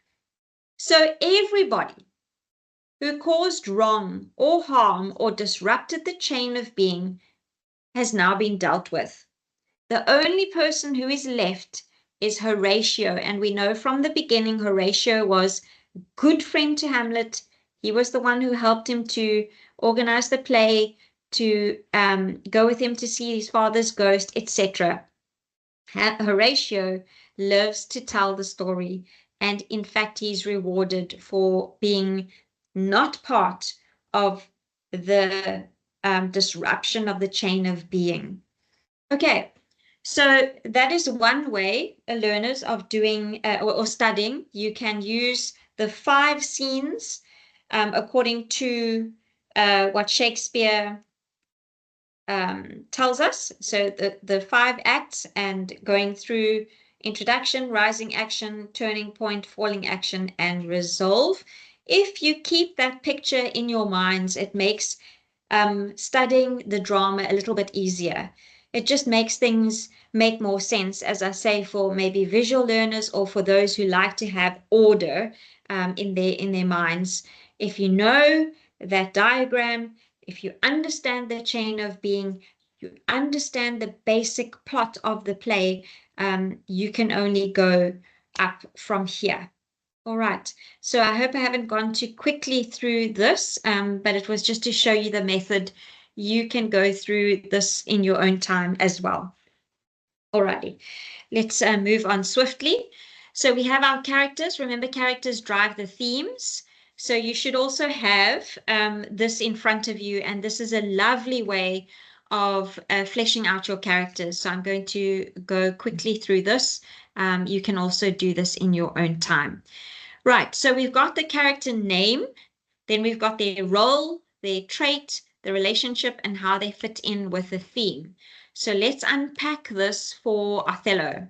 So everybody who caused wrong or harm or disrupted the chain of being has now been dealt with. The only person who is left is Horatio, and we know from the beginning Horatio was a good friend to Hamlet. He was the one who helped him to organize the play, to go with him to see his father's ghost, etc. Horatio lives to tell the story, and in fact he's rewarded for being not part of the disruption of the chain of being. Okay, so that is one way, learners, of doing or studying. You can use the 5 scenes according to what Shakespeare tells us. So the 5 acts and going through introduction, rising action, turning point, falling action, and resolve. If you keep that picture in your minds, it makes studying the drama a little bit easier. It just makes things make more sense, as I say, for maybe visual learners or for those who like to have order in their minds. If you know that diagram, if you understand the chain of being, you understand the basic plot of the play, you can only go up from here. All right, so I hope I haven't gone too quickly through this, but it was just to show you the method. You can go through this in your own time as well. All righty, let's move on swiftly. So we have our characters. Remember, characters drive the themes. So you should also have this in front of you, and this is a lovely way of fleshing out your characters. So I'm going to go quickly through this. You can also do this in your own time. Right, so we've got the character name, then we've got their role, their trait, the relationship, and how they fit in with the theme. So let's unpack this for Othello.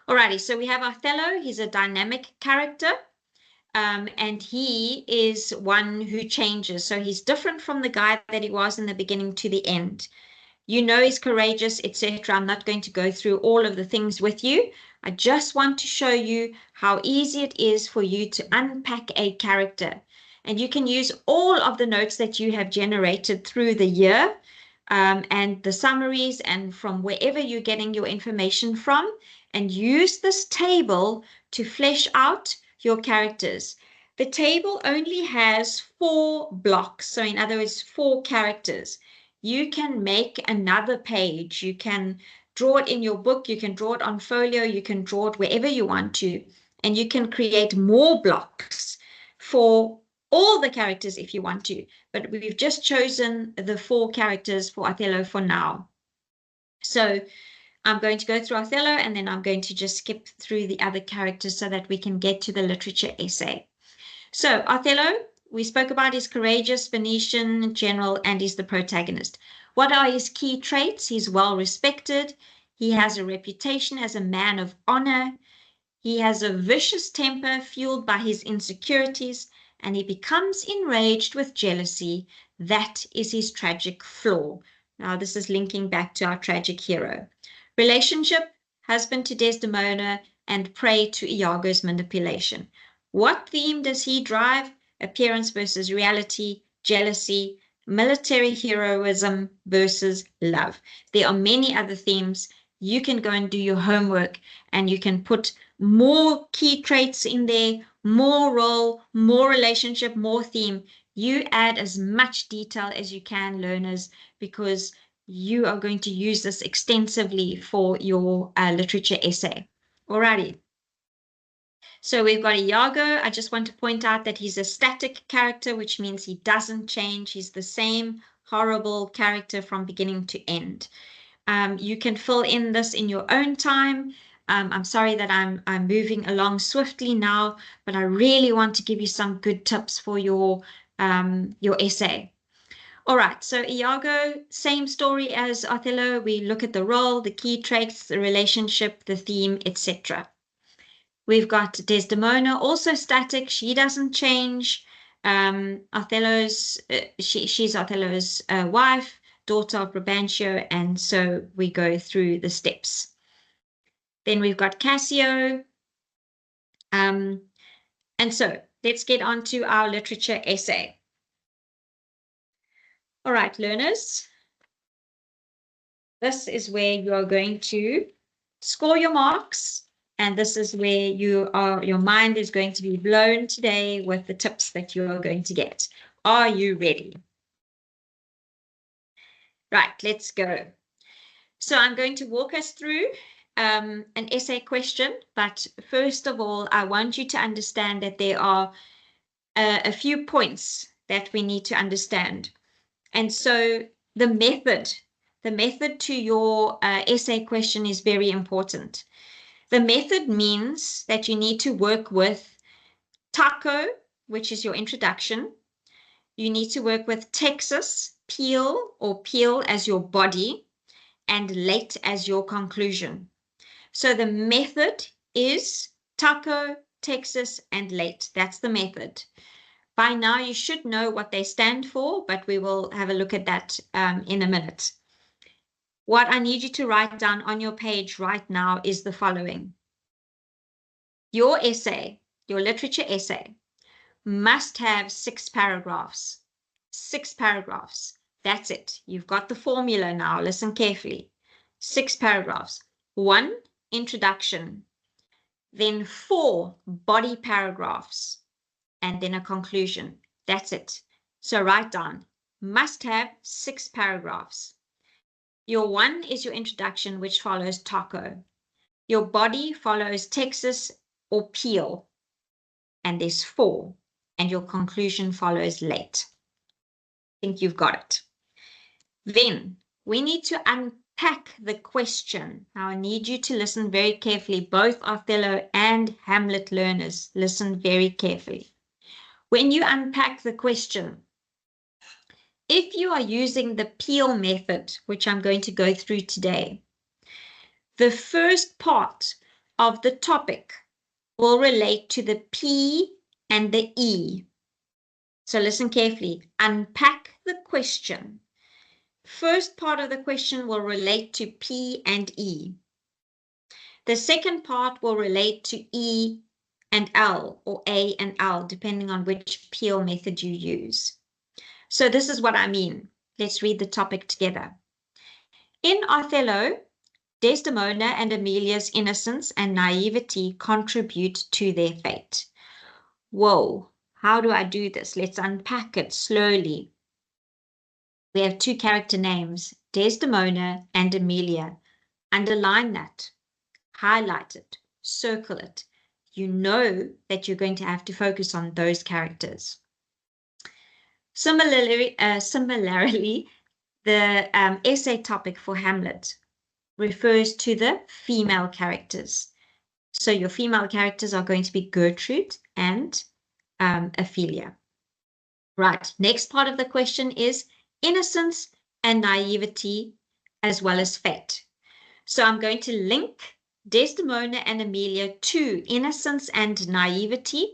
Alrighty, so we have Othello. He's a dynamic character, and he is one who changes. So he's different from the guy that he was in the beginning to the end. You know he's courageous, etc. I'm not going to go through all of the things with you. I just want to show you how easy it is for you to unpack a character. And you can use all of the notes that you have generated through the year and the summaries and from wherever you're getting your information from, and use this table to flesh out your characters. The table only has 4 blocks. So in other words, 4 characters. you can make another page. You can draw it in your book, you can draw it on folio, you can draw it wherever you want to, and you can create more blocks for all the characters if you want to. But we've just chosen the 4 characters for Othello for now. So I'm going to go through Othello, and then I'm going to just skip through the other characters so that we can get to the literature essay. So Othello, we spoke about, is courageous, Venetian general, and he's the protagonist. What are his key traits? He's well respected. He has a reputation as a man of honor. He has a vicious temper fueled by his insecurities, and he becomes enraged with jealousy. That is his tragic flaw. Now, this is linking back to our tragic hero. Relationship, husband to Desdemona and prey to Iago's manipulation. What theme does he drive? Appearance versus reality, jealousy, military heroism versus love. There are many other themes. You can go and do your homework, and you can put more key traits in there, more role, more relationship, more theme. You add as much detail as you can, learners, because you are going to use this extensively for your literature essay. Alrighty. So we've got Iago. I just want to point out that he's a static character, which means he doesn't change. He's the same horrible character from beginning to end. You can fill in this in your own time. I'm sorry that I'm moving along swiftly now, but I really want to give you some good tips for your essay. All right, so Iago, same story as Othello. We look at the role, the key traits, the relationship, the theme, etc. We've got Desdemona, also static. She doesn't change. She's Othello's wife, daughter of Brabantio, and so we go through the steps. Then we've got Cassio. And so let's get on to our literature essay. All right, learners. This is where you are going to score your marks. And this is where your mind is going to be blown today with the tips that you are going to get. Are you ready? Right, let's go. So I'm going to walk us through an essay question, but first of all, I want you to understand that there are a few points that we need to understand. And so the method to your essay question is very important. The method means that you need to work with taco, which is your introduction. You need to work with Texas, peel or peel as your body, and late as your conclusion. So the method is taco, Texas, and late. That's the method. By now, you should know what they stand for, but we will have a look at that in a minute. What I need you to write down on your page right now is the following. Your essay, your literature essay, must have 6 paragraphs. 6 paragraphs. That's it. You've got the formula now. Listen carefully. 6 paragraphs. 1, introduction. Then 4 body paragraphs. And then a conclusion. That's it. So write down. Must have 6 paragraphs. Your 1 is your introduction, which follows taco. Your body follows Texas or peel. And there's 4. And your conclusion follows late. I think you've got it. Then we need to unpack the question. Now I need you to listen very carefully. Both Othello and Hamlet learners, listen very carefully. When you unpack the question, if you are using the peel method, which I'm going to go through today, the first part of the topic will relate to the P and the E. So listen carefully. Unpack the question. First part of the question will relate to P and E. The second part will relate to E and L, or A and L, depending on which peel method you use. So this is what I mean. Let's read the topic together. In Othello, Desdemona and Amelia's innocence and naivety contribute to their fate. Whoa, how do I do this? Let's unpack it slowly. We have two character names, Desdemona and Amelia. Underline that, highlight it, circle it. You know that you're going to have to focus on those characters. Similarly, the essay topic for Hamlet refers to the female characters. So your female characters are going to be Gertrude and Ophelia. Right, next part of the question is innocence and naivety as well as fate. So I'm going to link Desdemona and Amelia to innocence and naivety,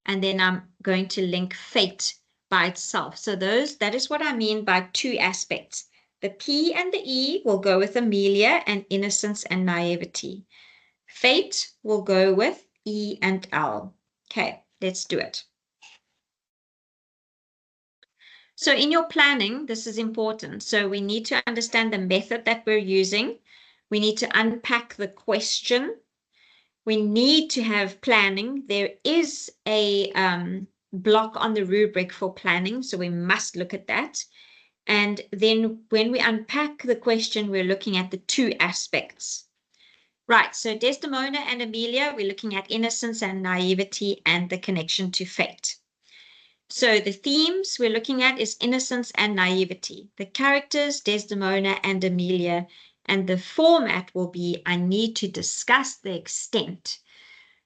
and then I'm going to link fate by itself. So that is what I mean by two aspects. The P and the E will go with Amelia and innocence and naivety. Fate will go with E and L. Okay, let's do it. So in your planning, this is important. So we need to understand the method that we're using. We need to unpack the question. We need to have planning. There is a block on the rubric for planning, so we must look at that. And then when we unpack the question, we're looking at the two aspects. Right, so Desdemona and Amelia, we're looking at innocence and naivety and the connection to fate. So the themes we're looking at is innocence and naivety. The characters, Desdemona and Amelia, and the format will be, I need to discuss the extent.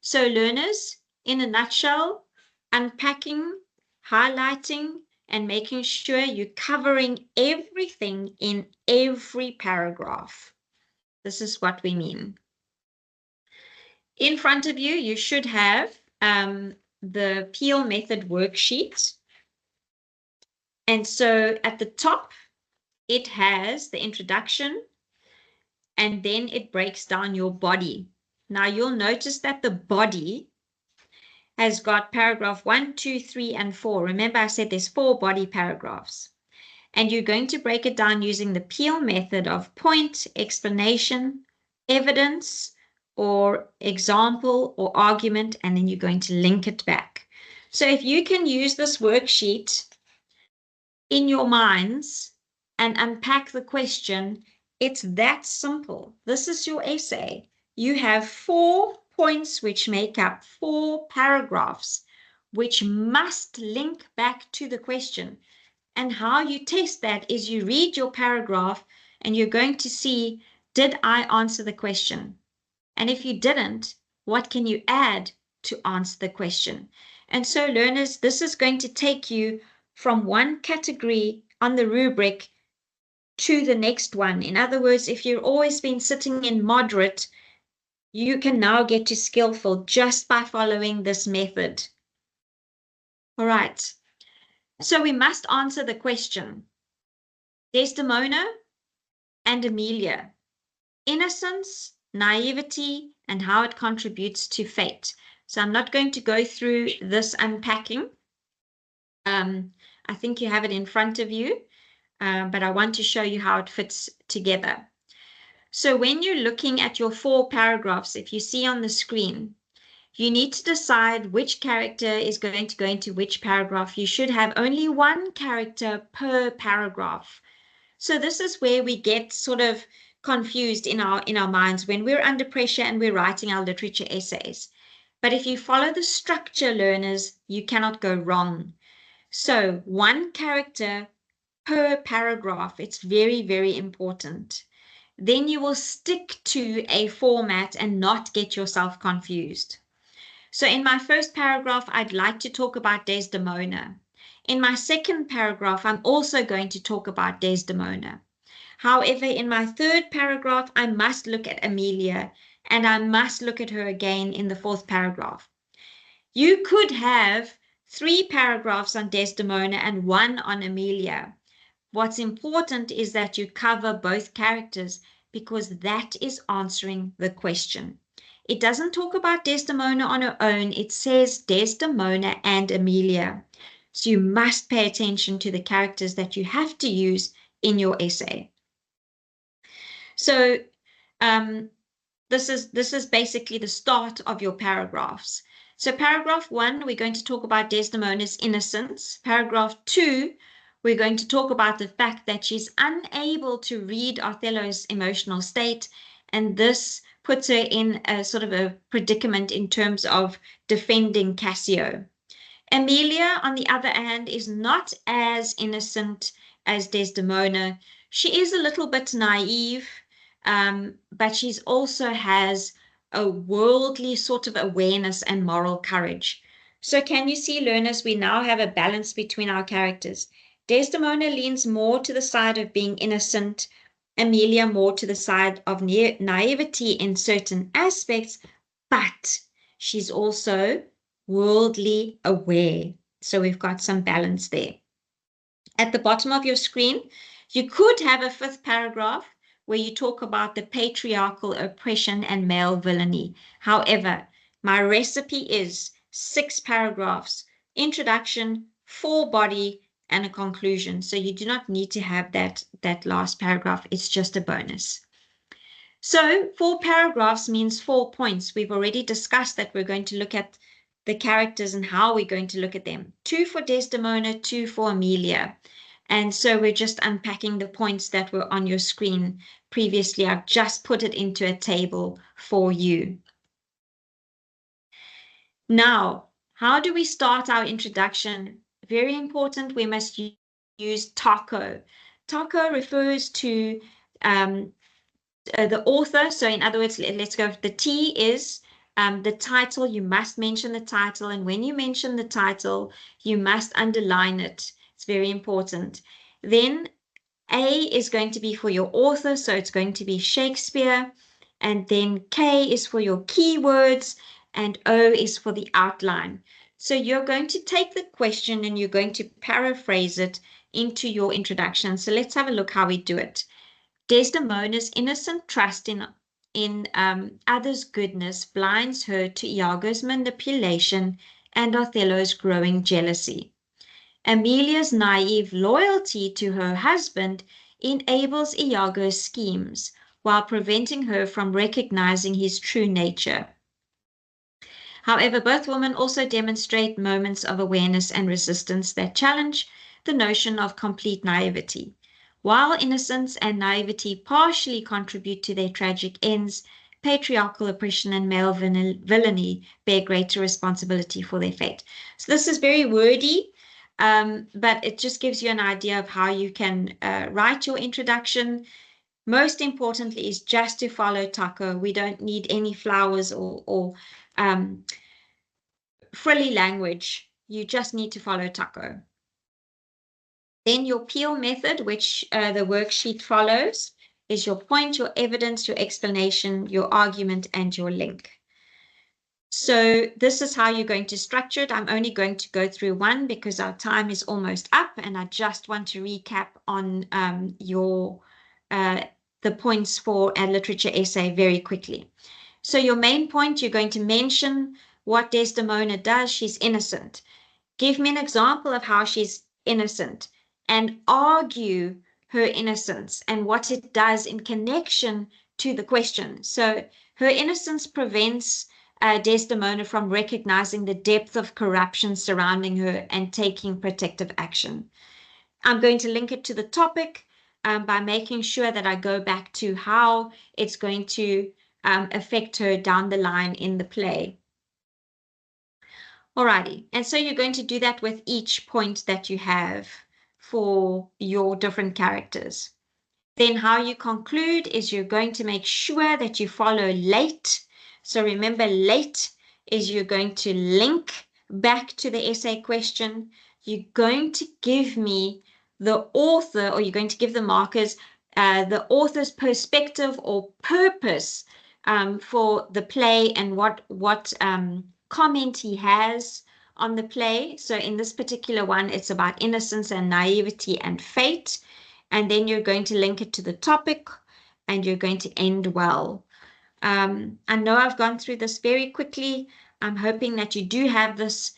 So learners, in a nutshell, unpacking, highlighting, and making sure you're covering everything in every paragraph. This is what we mean. In front of you, you should have the Peel Method worksheet. And so at the top, it has the introduction, and then it breaks down your body. Now you'll notice that the body has got paragraph 1, 2, 3, and 4. Remember I said there's 4 body paragraphs. And you're going to break it down using the Peel method of point, explanation, evidence, or example, or argument, and then you're going to link it back. So if you can use this worksheet in your minds and unpack the question, it's that simple. This is your essay. You have 4 points which make up 4 paragraphs, which must link back to the question. And how you test that is you read your paragraph and you're going to see, did I answer the question? And if you didn't, what can you add to answer the question? And so learners, this is going to take you from one category on the rubric to the next one. In other words, if you've always been sitting in moderate, you can now get to skillful just by following this method. All right. So we must answer the question. Desdemona and Amelia. Innocence, naivety, and how it contributes to fate. So I'm not going to go through this unpacking. I think you have it in front of you, but I want to show you how it fits together. So when you're looking at your 4 paragraphs, if you see on the screen, you need to decide which character is going to go into which paragraph. You should have only 1 character per paragraph. So this is where we get sort of confused in our minds when we're under pressure and we're writing our literature essays. But if you follow the structure, learners, you cannot go wrong. So 1 character per paragraph. It's very, very important. Then you will stick to a format and not get yourself confused. So in my first paragraph, I'd like to talk about Desdemona. In my second paragraph, I'm also going to talk about Desdemona. However, in my third paragraph, I must look at Amelia, and I must look at her again in the 4th paragraph. You could have 3 paragraphs on Desdemona and 1 on Amelia. What's important is that you cover both characters because that is answering the question. It doesn't talk about Desdemona on her own. It says Desdemona and Amelia. So you must pay attention to the characters that you have to use in your essay. So this is basically the start of your paragraphs. So paragraph 1, we're going to talk about Desdemona's innocence. Paragraph 2, We're going to talk about the fact that she's unable to read Othello's emotional state, and this puts her in a sort of a predicament in terms of defending Cassio. Emilia, on the other hand, is not as innocent as Desdemona. She is a little bit naive, but she's also has a worldly sort of awareness and moral courage. So can you see, learners, we now have a balance between our characters. Desdemona leans more to the side of being innocent, Emilia more to the side of naivety in certain aspects, but she's also worldly aware. So we've got some balance there. At the bottom of your screen, you could have a fifth paragraph where you talk about the patriarchal oppression and male villainy. However, my recipe is 6 paragraphs, introduction, 4 body, and a conclusion. So you do not need to have that last paragraph. It's just a bonus. So 4 paragraphs means 4 points. We've already discussed that we're going to look at the characters and how we're going to look at them. 2 for Desdemona, 2 for Emilia. And so we're just unpacking the points that were on your screen previously. I've just put it into a table for you. Now, how do we start our introduction? Very important, we must use taco. Taco refers to the author. So in other words, let's go. The T is the title. You must mention the title. And when you mention the title, you must underline it. It's very important. Then A is going to be for your author. So it's going to be Shakespeare. And then K is for your keywords. And O is for the outline. So you're going to take the question and you're going to paraphrase it into your introduction. So let's have a look how we do it. Desdemona's innocent trust in others' goodness blinds her to Iago's manipulation and Othello's growing jealousy. Emilia's naive loyalty to her husband enables Iago's schemes while preventing her from recognizing his true nature. However, both women also demonstrate moments of awareness and resistance that challenge the notion of complete naivety. While innocence and naivety partially contribute to their tragic ends, patriarchal oppression and male villainy bear greater responsibility for their fate. So this is very wordy, but it just gives you an idea of how you can write your introduction. Most importantly is just to follow Taco. We don't need any flowers or frilly language. You just need to follow Taco. Then your Peel method, which the worksheet follows, is your point, your evidence, your explanation, your argument, and your link. So this is how you're going to structure it. I'm only going to go through one because our time is almost up, and I just want to recap on the points for a literature essay very quickly. So your main point, you're going to mention what Desdemona does. She's innocent. Give me an example of how she's innocent and argue her innocence and what it does in connection to the question. So her innocence prevents Desdemona from recognizing the depth of corruption surrounding her and taking protective action. I'm going to link it to the topic by making sure that I go back to how it's going to affect her down the line in the play. Alrighty, and so you're going to do that with each point that you have for your different characters. Then how you conclude is you're going to make sure that you follow late. So remember, late is you're going to link back to the essay question. You're going to give me the author, or you're going to give the markers the author's perspective or purpose for the play and what comment he has on the play. So in this particular one, it's about innocence and naivety and fate. And then you're going to link it to the topic and you're going to end well. I know I've gone through this very quickly. I'm hoping that you do have this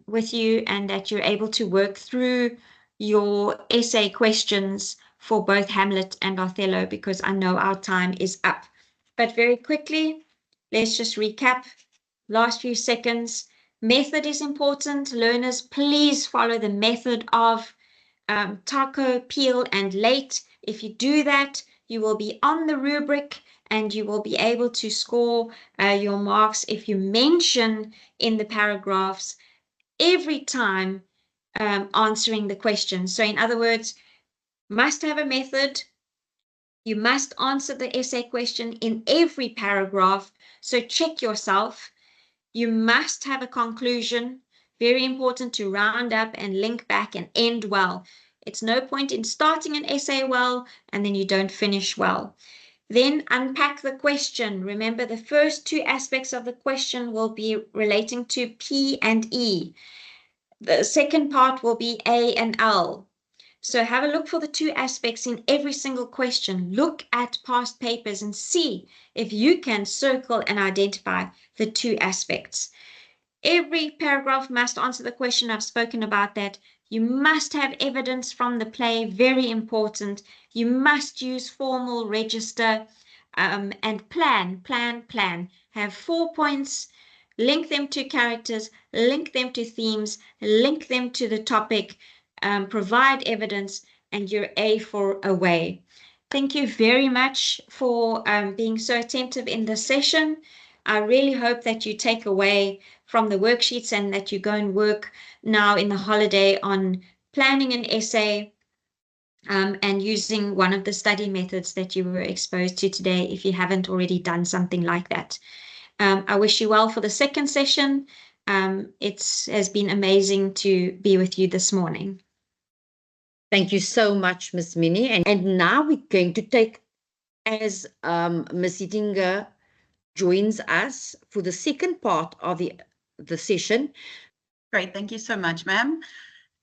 with you and that you're able to work through your essay questions for both Hamlet and Othello, because I know our time is up. But very quickly, let's just recap. Last few seconds. Method is important. Learners, please follow the method of taco, peel, and late. If you do that, you will be on the rubric and you will be able to score your marks if you mention in the paragraphs every time answering the question. So in other words, must have a method. You must answer the essay question in every paragraph. So check yourself. You must have a conclusion. Very important to round up and link back and end well. It's no point in starting an essay well and then you don't finish well. Then unpack the question. Remember, the first two aspects of the question will be relating to P and E. The second part will be A and L. So have a look for the two aspects in every single question. Look at past papers and see if you can circle and identify the two aspects. Every paragraph must answer the question. I've spoken about that. You must have evidence from the play, very important. You must use formal register and plan. Have 4 points, link them to characters, link them to themes, link them to the topic, provide evidence, and you're A for away. Thank you very much for being so attentive in this session. I really hope that you take away from the worksheets and that you go and work now in the holiday on planning an essay and using one of the study methods that you were exposed to today if you haven't already done something like that. I wish you well for the second session. It has been amazing to be with you this morning. Thank you so much, Miss Minnie. And now we're going to take, as Miss Ittinger joins us for the second part of the session. Great, thank you so much, ma'am.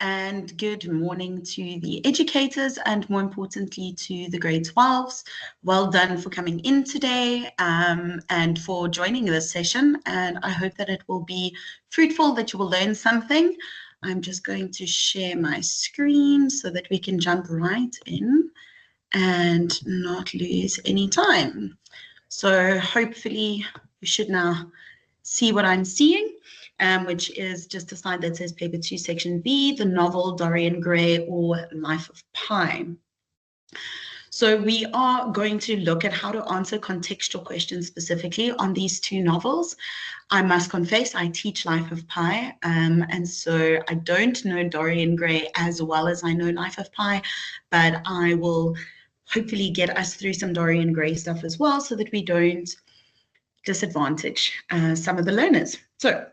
And good morning to the educators and more importantly to the grade 12s. Well done for coming in today and for joining this session. And I hope that it will be fruitful, that you will learn something. I'm just going to share my screen so that we can jump right in and not lose any time. So hopefully you should now see what I'm seeing, which is just a slide that says paper 2 section B, the novel Dorian Gray or Life of Pi. So we are going to look at how to answer contextual questions specifically on these two novels. I must confess, I teach Life of Pi, and so I don't know Dorian Gray as well as I know Life of Pi, but I will hopefully get us through some Dorian Gray stuff as well so that we don't disadvantage some of the learners. So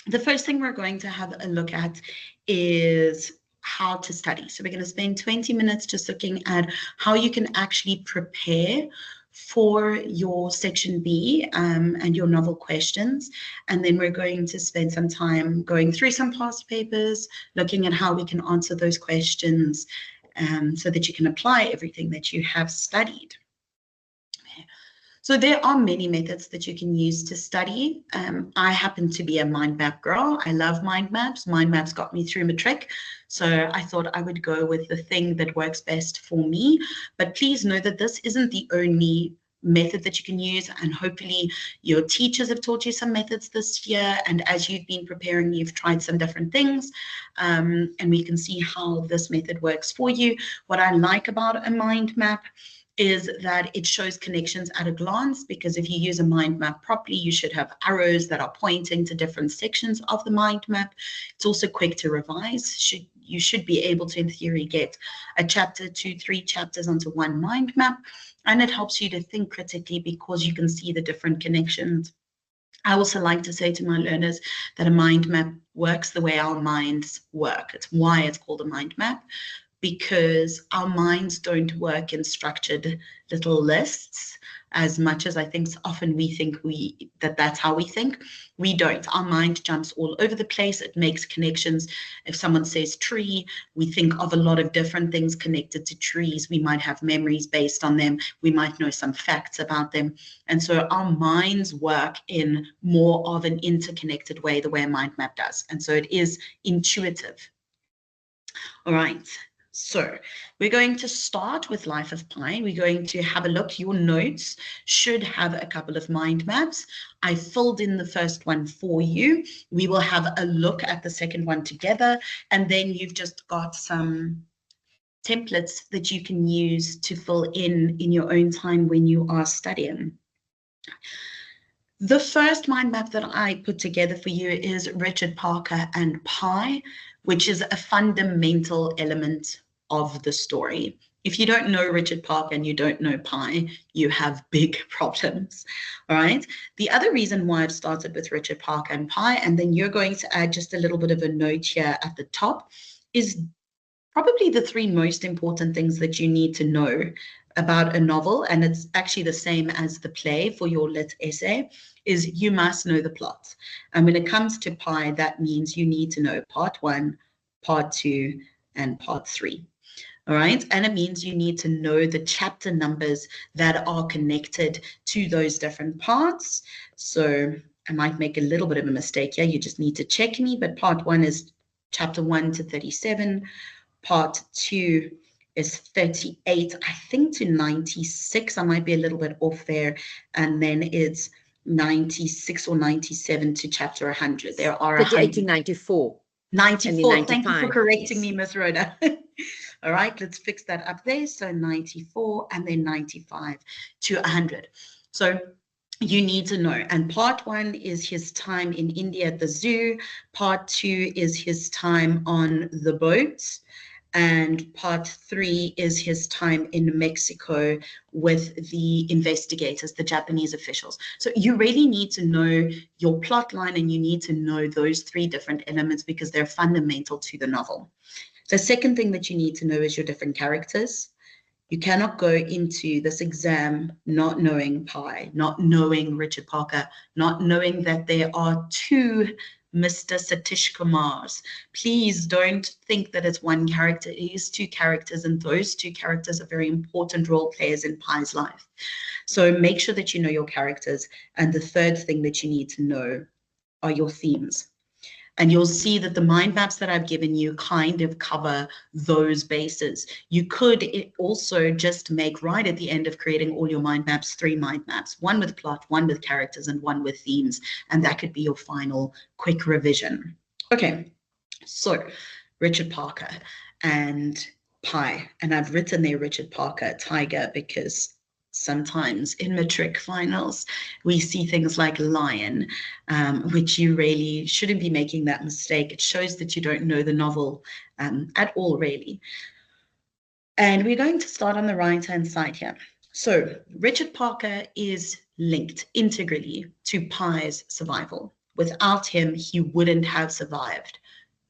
the first thing we're going to have a look at is how to study. So we're going to spend 20 minutes just looking at how you can actually prepare for your section B and your novel questions. And then we're going to spend some time going through some past papers, looking at how we can answer those questions so that you can apply everything that you have studied. So there are many methods that you can use to study. I happen to be a mind map girl. I love mind maps. Mind maps got me through matric. So I thought I would go with the thing that works best for me. But please know that this isn't the only method that you can use, and hopefully your teachers have taught you some methods this year, and as you've been preparing, you've tried some different things, and we can see how this method works for you. What I like about a mind map is that it shows connections at a glance, because if you use a mind map properly, you should have arrows that are pointing to different sections of the mind map. It's also quick to revise. You should be able to, in theory, get a chapter, 2, 3 chapters onto one mind map, and it helps you to think critically because you can see the different connections. I also like to say to my learners that a mind map works the way our minds work. It's why it's called a mind map, because our minds don't work in structured little lists as much as I think often we think that's how we think. We don't. Our mind jumps all over the place. It makes connections. If someone says tree, we think of a lot of different things connected to trees. We might have memories based on them. We might know some facts about them. And so our minds work in more of an interconnected way, the way a mind map does. And so it is intuitive. All right. So we're going to start with Life of Pi. We're going to have a look. Your notes should have a couple of mind maps. I filled in the first one for you. We will have a look at the second one together. And then you've just got some templates that you can use to fill in your own time when you are studying. The first mind map that I put together for you is Richard Parker and pi, which is a fundamental element of the story. If you don't know Richard Parker and you don't know pi, you have big problems, all right? The other reason why I've started with Richard Parker and pi, and then you're going to add just a little bit of a note here at the top, is probably the three most important things that you need to know about a novel, and it's actually the same as the play for your lit essay, is you must know the plot. And when it comes to pi, that means you need to know part 1, part 2, and part 3. All right, and it means you need to know the chapter numbers that are connected to those different parts. So I might make a little bit of a mistake here. You just need to check me, but part 1 is chapter 1 to 37. Part 2 is 38, I think, to 96. I might be a little bit off there. And then it's 96 or 97 to chapter 100. There are 38 to 94. 94. Thank you for correcting me, Miss Rhoda. All right, let's fix that up there. So 94 and then 95 to 100. So you need to know. And part 1 is his time in India at the zoo. Part 2 is his time on the boats. And part 3 is his time in Mexico with the investigators, the Japanese officials. So you really need to know your plot line, and you need to know those 3 different elements because they're fundamental to the novel. The second thing that you need to know is your different characters. You cannot go into this exam not knowing pi, not knowing Richard Parker, not knowing that there are 2 Mr. Satish Kumars. Please don't think that it's one character. It is 2 characters, and those 2 characters are very important role players in Pi's life. So make sure that you know your characters. And the third thing that you need to know are your themes. And you'll see that the mind maps that I've given you kind of cover those bases. You could also just make, right at the end of creating all your mind maps, 3 mind maps, 1 with plot, 1 with characters, and 1 with themes. And that could be your final quick revision. Okay, so Richard Parker and pi. And I've written there Richard Parker, tiger, because sometimes in matric finals, we see things like lion, which you really shouldn't be making that mistake. It shows that you don't know the novel at all, really. And we're going to start on the right-hand side here. So Richard Parker is linked integrally to Pi's survival. Without him, he wouldn't have survived.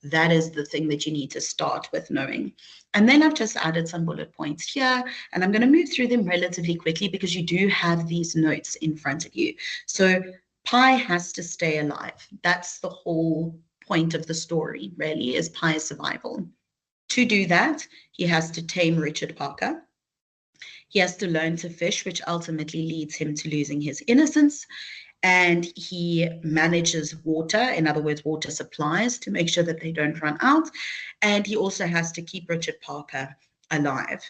That is the thing that you need to start with knowing. And then I've just added some bullet points here, and I'm going to move through them relatively quickly because you do have these notes in front of you. So Pi has to stay alive. That's the whole point of the story, really, is Pi's survival. To do that, he has to tame Richard Parker. He has to learn to fish, which ultimately leads him to losing his innocence. And he manages water, in other words, water supplies, to make sure that they don't run out. And he also has to keep Richard Parker alive.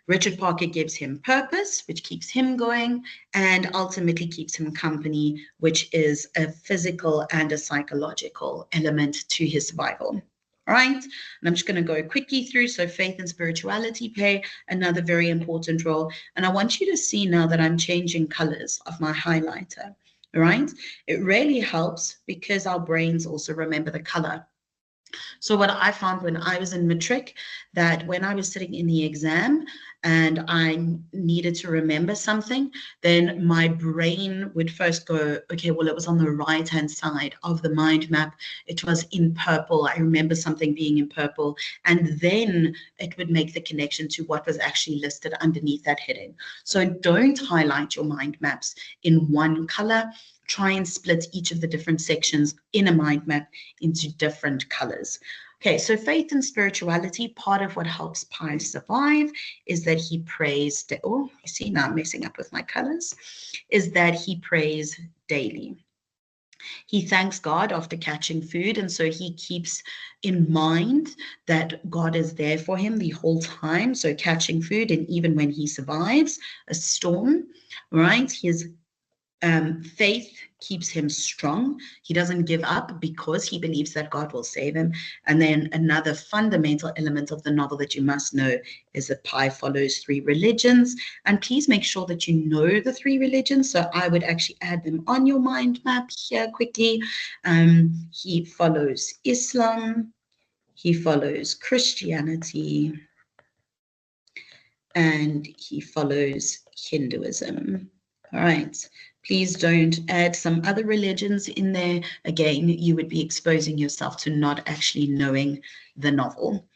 Richard Parker gives him purpose, which keeps him going, and ultimately keeps him company, which is a physical and a psychological element to his survival. All right, and I'm just going to go quickly through. So faith and spirituality play another very important role. And I want you to see now that I'm changing colors of my highlighter. All right, it really helps because our brains also remember the color. So what I found when I was in matric, that when I was sitting in the exam and I needed to remember something, then my brain would first go, okay, well, it was on the right-hand side of the mind map. It was in purple. I remember something being in purple. And then it would make the connection to what was actually listed underneath that heading. So don't highlight your mind maps in one color. Try and split each of the different sections in a mind map into different colors. Okay, so faith and spirituality, part of what helps Pi survive is that he prays, you see now I'm messing up with my colors, is that he prays daily. He thanks God after catching food, and so he keeps in mind that God is there for him the whole time, so catching food, and even when he survives a storm, right, his Faith keeps him strong. He doesn't give up because he believes that God will save him. And then another fundamental element of the novel that you must know is that Pi follows 3 religions. And please make sure that you know the 3 religions. So I would actually add them on your mind map here quickly. He follows Islam, he follows Christianity, and he follows Hinduism. All right. Please don't add some other religions in there. Again, you would be exposing yourself to not actually knowing the novel.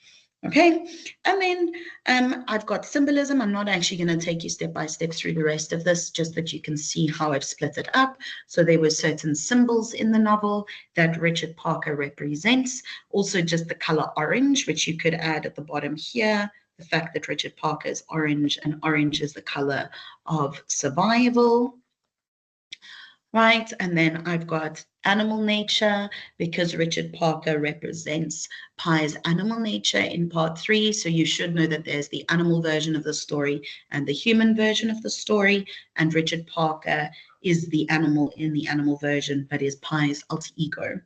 Okay, and then I've got symbolism. I'm not actually going to take you step by step through the rest of this, just that you can see how I've split it up. So there were certain symbols in the novel that Richard Parker represents. Also just the color orange, which you could add at the bottom here. The fact that Richard Parker is orange, and orange is the color of survival. Right, and then I've got animal nature, because Richard Parker represents Pi's animal nature in part 3. So you should know that there's the animal version of the story and the human version of the story. And Richard Parker is the animal in the animal version, but is Pi's alter ego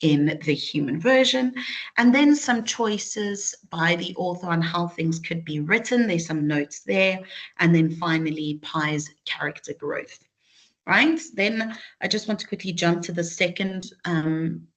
in the human version. And then some choices by the author on how things could be written. There's some notes there. And then finally, Pi's character growth. Right, then I just want to quickly jump to the second mind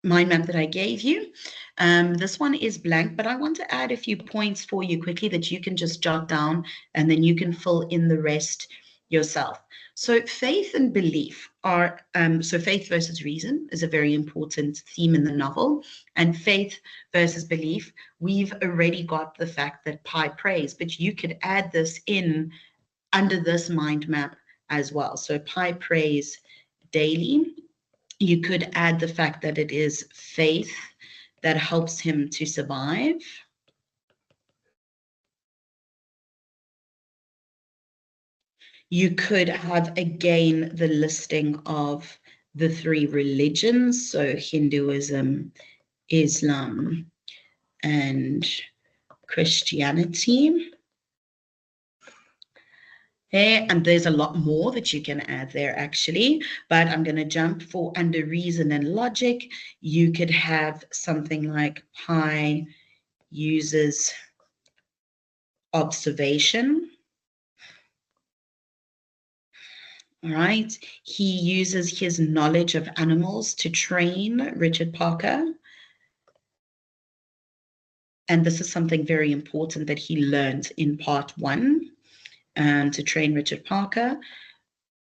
map that I gave you. This one is blank, but I want to add a few points for you quickly that you can just jot down, and then you can fill in the rest yourself. So faith and belief are, so faith versus reason is a very important theme in the novel. And faith versus belief, we've already got the fact that Pi prays, but you could add this in under this mind map as well. So Pi prays daily. You could add the fact that it is faith that helps him to survive. You could have, again, the listing of the 3 religions, so Hinduism, Islam, and Christianity. Okay, and there's a lot more that you can add there actually, but I'm going to jump for under reason and logic. You could have something like Pi uses observation. All right, he uses his knowledge of animals to train Richard Parker. And this is something very important that he learned in part 1. To train Richard Parker.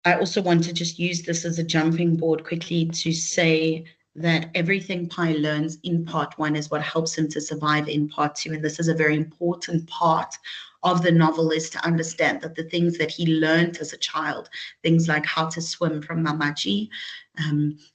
I also want to just use this as a jumping board quickly to say that everything Pi learns in part 1 is what helps him to survive in part 2. And this is a very important part of the novel, is to understand that the things that he learned as a child, things like how to swim from Mamaji,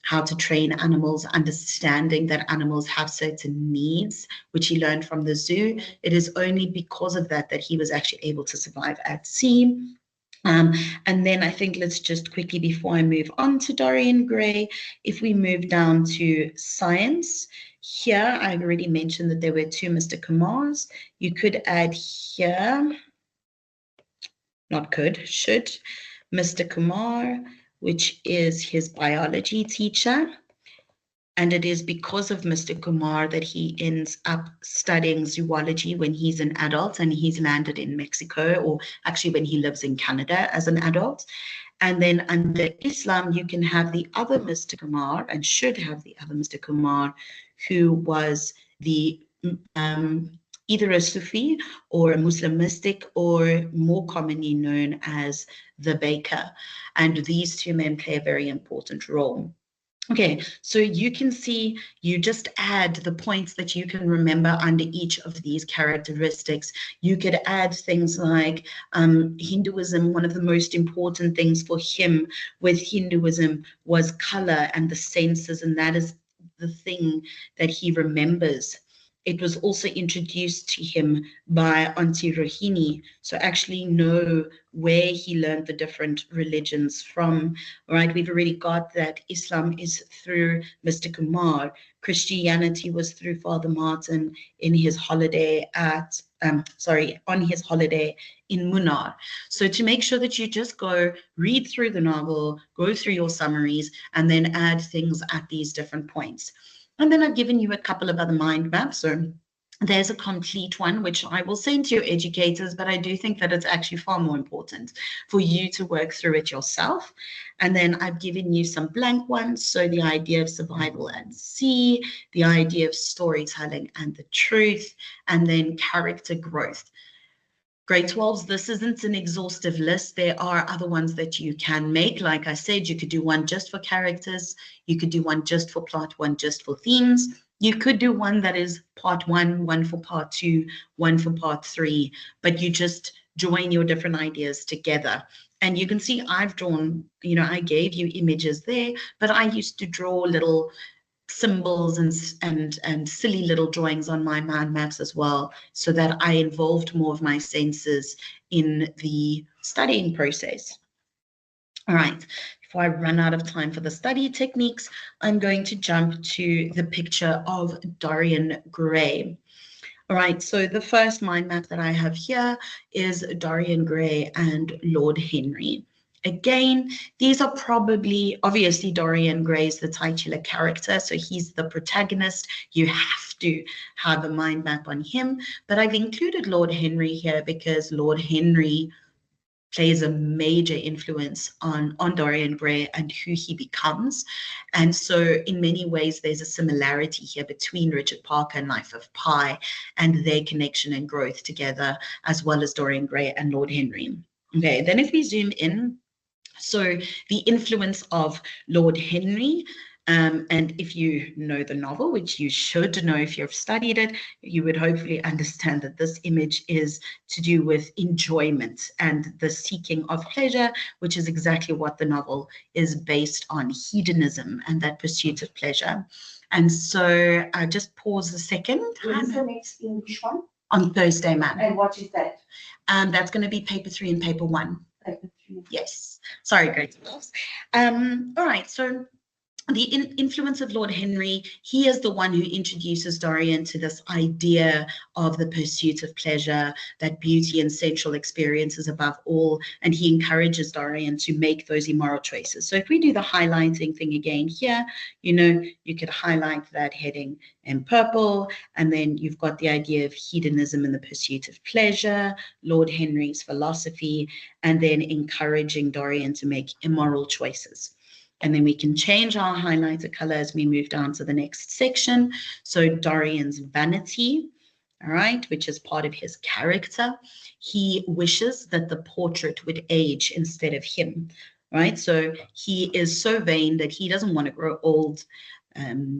how to train animals, understanding that animals have certain needs, which he learned from the zoo. It is only because of that that he was actually able to survive at sea. And then I think let's just quickly, before I move on to Dorian Gray, if we move down to science, here I've already mentioned that there were 2 Mr. Kumars. You could add here, not could, should, Mr. Kumar, which is his biology teacher. And it is because of Mr. Kumar that he ends up studying zoology when he's an adult, and he's landed in Mexico, or actually when he lives in Canada as an adult. And then under Islam, you can have the other Mr. Kumar, and should have the other Mr. Kumar, who was the either a Sufi or a Muslim mystic, or more commonly known as the baker. And these 2 men play a very important role. Okay, so you can see, you just add the points that you can remember under each of these characteristics. You could add things like Hinduism. One of the most important things for him with Hinduism was color and the senses, and that is the thing that he remembers. It was also introduced to him by Auntie Rohini, so actually know where he learned the different religions from. Right, we've already got that Islam is through Mr. Kumar. Christianity was through Father Martin in his holiday at on his holiday in Munnar. So to make sure that you just go read through the novel, go through your summaries, and then add things at these different points. And then I've given you a couple of other mind maps. So there's a complete one, which I will send to your educators, but I do think that it's actually far more important for you to work through it yourself. And then I've given you some blank ones. So the idea of survival and sea, the idea of storytelling and the truth, and then character growth. Grade 12s, this isn't an exhaustive list. There are other ones that you can make. Like I said, you could do one just for characters. You could do one just for plot, one just for themes. You could do one that is part 1, one for part 2, one for part 3, but you just join your different ideas together. And you can see I've drawn, I gave you images there, but I used to draw little symbols and silly little drawings on my mind maps as well, so that I involved more of my senses in the studying process. All right, before I run out of time for the study techniques, I'm going to jump to the picture of Dorian Gray. All right, so the first mind map that I have here is Dorian Gray and Lord Henry. Again, these are probably, obviously Dorian Gray is the titular character, so he's the protagonist. You have to have a mind map on him, but I've included Lord Henry here because Lord Henry plays a major influence on Dorian Gray and who he becomes. And so in many ways, there's a similarity here between Richard Parker and Life of Pi and their connection and growth together, as well as Dorian Gray and Lord Henry. Okay, then if we zoom in, so the influence of Lord Henry, and if you know the novel, which you should know if you've studied it, you would hopefully understand that this image is to do with enjoyment and the seeking of pleasure, which is exactly what the novel is based on, hedonism and that pursuit of pleasure. And so I just pause a second. When's the next English one? On Thursday, ma'am. And what is that? That's going to be paper 3 and paper 1. Paper 3. Yes. Sorry, grade 12. All right, so the influence of Lord Henry, he is the one who introduces Dorian to this idea of the pursuit of pleasure, that beauty and sensual experiences above all, and he encourages Dorian to make those immoral choices. So if we do the highlighting thing again here, you could highlight that heading in purple, and then you've got the idea of hedonism and the pursuit of pleasure, Lord Henry's philosophy, and then encouraging Dorian to make immoral choices. And then we can change our highlighter color as we move down to the next section. So Dorian's vanity, all right, which is part of his character. He wishes that the portrait would age instead of him, right? So he is so vain that he doesn't want to grow old.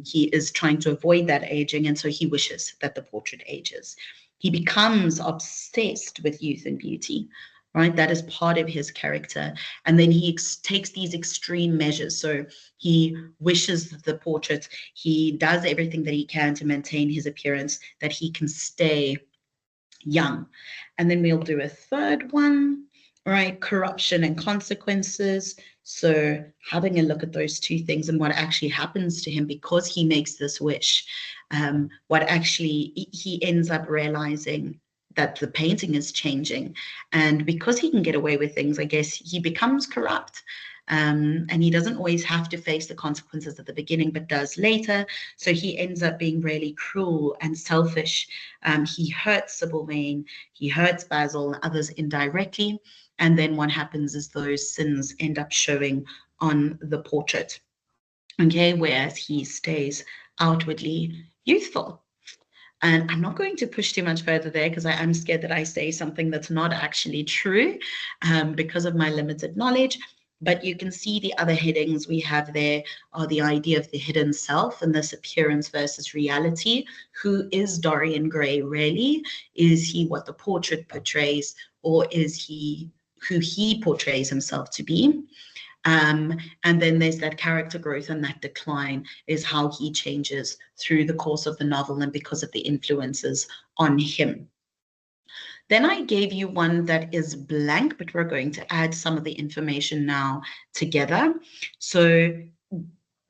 He is trying to avoid that aging, and so he wishes that the portrait ages. He becomes obsessed with youth and beauty, right? That is part of his character. And then he takes these extreme measures. So he wishes the portrait, he does everything that he can to maintain his appearance, that he can stay young. And then we'll do a third one, right? Corruption and consequences. So having a look at those two things and what actually happens to him because he makes this wish. What actually he ends up realizing that the painting is changing, and because he can get away with things, I guess he becomes corrupt, and he doesn't always have to face the consequences at the beginning, but does later. So he ends up being really cruel and selfish. He hurts Sybil Vane, he hurts Basil and others indirectly, and then what happens is those sins end up showing on the portrait, okay, whereas he stays outwardly youthful. And I'm not going to push too much further there because I am scared that I say something that's not actually true because of my limited knowledge. But you can see the other headings we have there are the idea of the hidden self and this appearance versus reality. Who is Dorian Gray really? Is he what the portrait portrays, or is he who he portrays himself to be? And then there's that character growth, and that decline is how he changes through the course of the novel and because of the influences on him. Then I gave you one that is blank, but we're going to add some of the information now together. So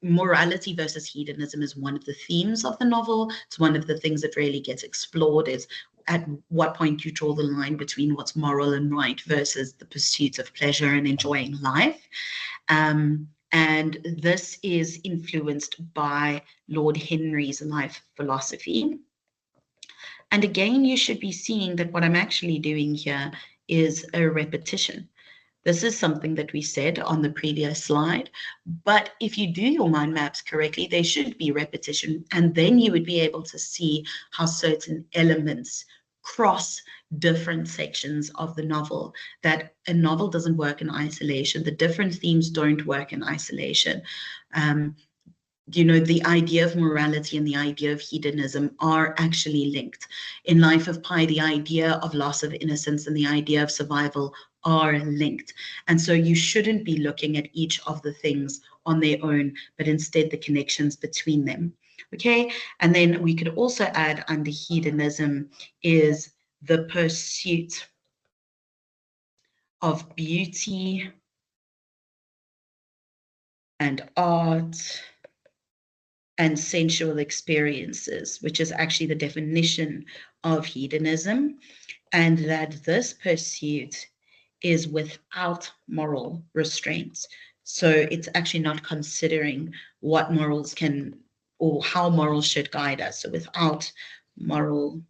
morality versus hedonism is one of the themes of the novel. It's one of the things that really gets explored, is at what point you draw the line between what's moral and right versus the pursuit of pleasure and enjoying life. And this is influenced by Lord Henry's life philosophy. And again, you should be seeing that what I'm actually doing here is a repetition. This is something that we said on the previous slide, but if you do your mind maps correctly, they should be repetition, and then you would be able to see how certain elements cross different sections of the novel, that a novel doesn't work in isolation. The different themes don't work in isolation. The idea of morality and the idea of hedonism are actually linked. In Life of Pi, the idea of loss of innocence and the idea of survival are linked. And so you shouldn't be looking at each of the things on their own, but instead the connections between them. Okay, and then we could also add under hedonism is the pursuit of beauty and art and sensual experiences, which is actually the definition of hedonism, and that this pursuit is without moral restraints. So it's actually not considering what morals can or how morals should guide us. So without moral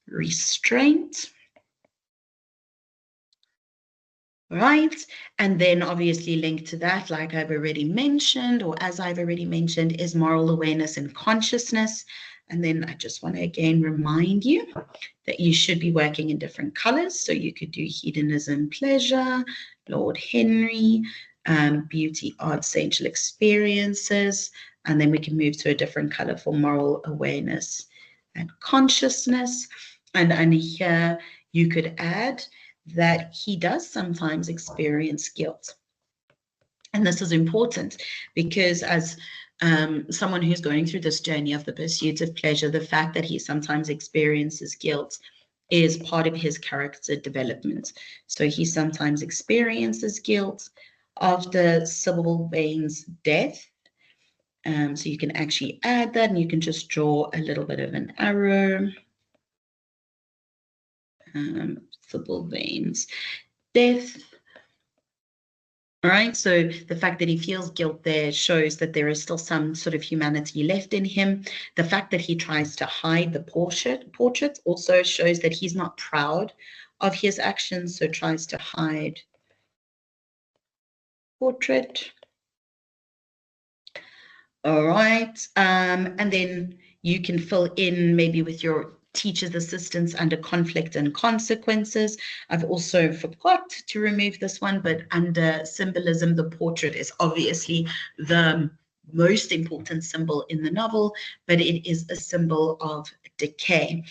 restraint. Right, and then obviously linked to that, like I've already mentioned, or as I've already mentioned, is moral awareness and consciousness. And then I just want to again remind you that you should be working in different colors. So you could do hedonism, pleasure, Lord Henry, beauty, art, sensual experiences, and then we can move to a different color for moral awareness and consciousness. And here you could add that he does sometimes experience guilt. And this is important because as someone who's going through this journey of the pursuit of pleasure, the fact that he sometimes experiences guilt is part of his character development. So he sometimes experiences guilt after Sybil Vane's death. So you can actually add that, and you can just draw a little bit of an arrow. Sybil Vane's death. All right, so the fact that he feels guilt there shows that there is still some sort of humanity left in him. The fact that he tries to hide the portrait also shows that he's not proud of his actions, so tries to hide portrait. All right, and then you can fill in maybe with your teacher's assistants under conflict and consequences. I've also forgot to remove this one, but under symbolism, the portrait is obviously the most important symbol in the novel, but it is a symbol of decay.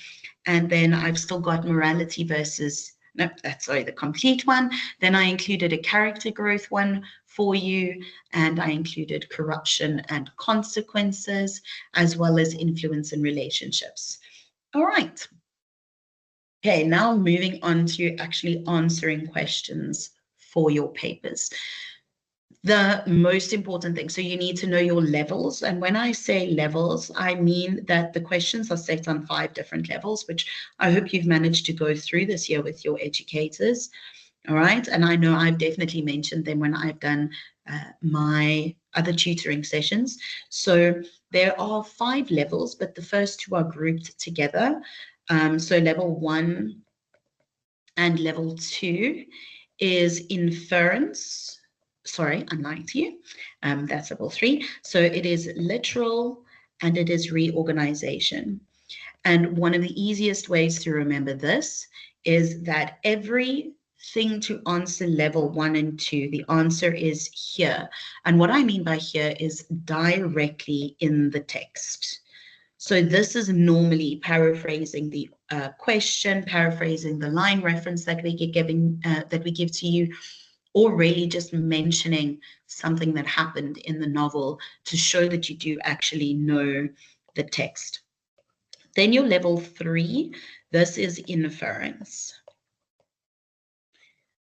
And then I've still got morality versus, no, that's sorry, the complete one. Then I included a character growth one for you, and I included corruption and consequences, as well as influence in relationships. All right. Okay, now moving on to actually answering questions for your papers. The most important thing, so you need to know your levels. And when I say levels, I mean that the questions are set on 5 different levels, which I hope you've managed to go through this year with your educators. All right, and I know I've definitely mentioned them when I've done my other tutoring sessions. So there are 5 levels, but the first 2 are grouped together. So level 1 and level 2 is inference. Sorry, I'm lying to you. That's level 3. So it is literal and it is reorganization. And one of the easiest ways to remember this is that everything to answer level 1 and 2, the answer is here. And what I mean by here is directly in the text. So this is normally paraphrasing the question, paraphrasing the line reference that we give to you, or really just mentioning something that happened in the novel to show that you do actually know the text. Then your level 3, this is inference.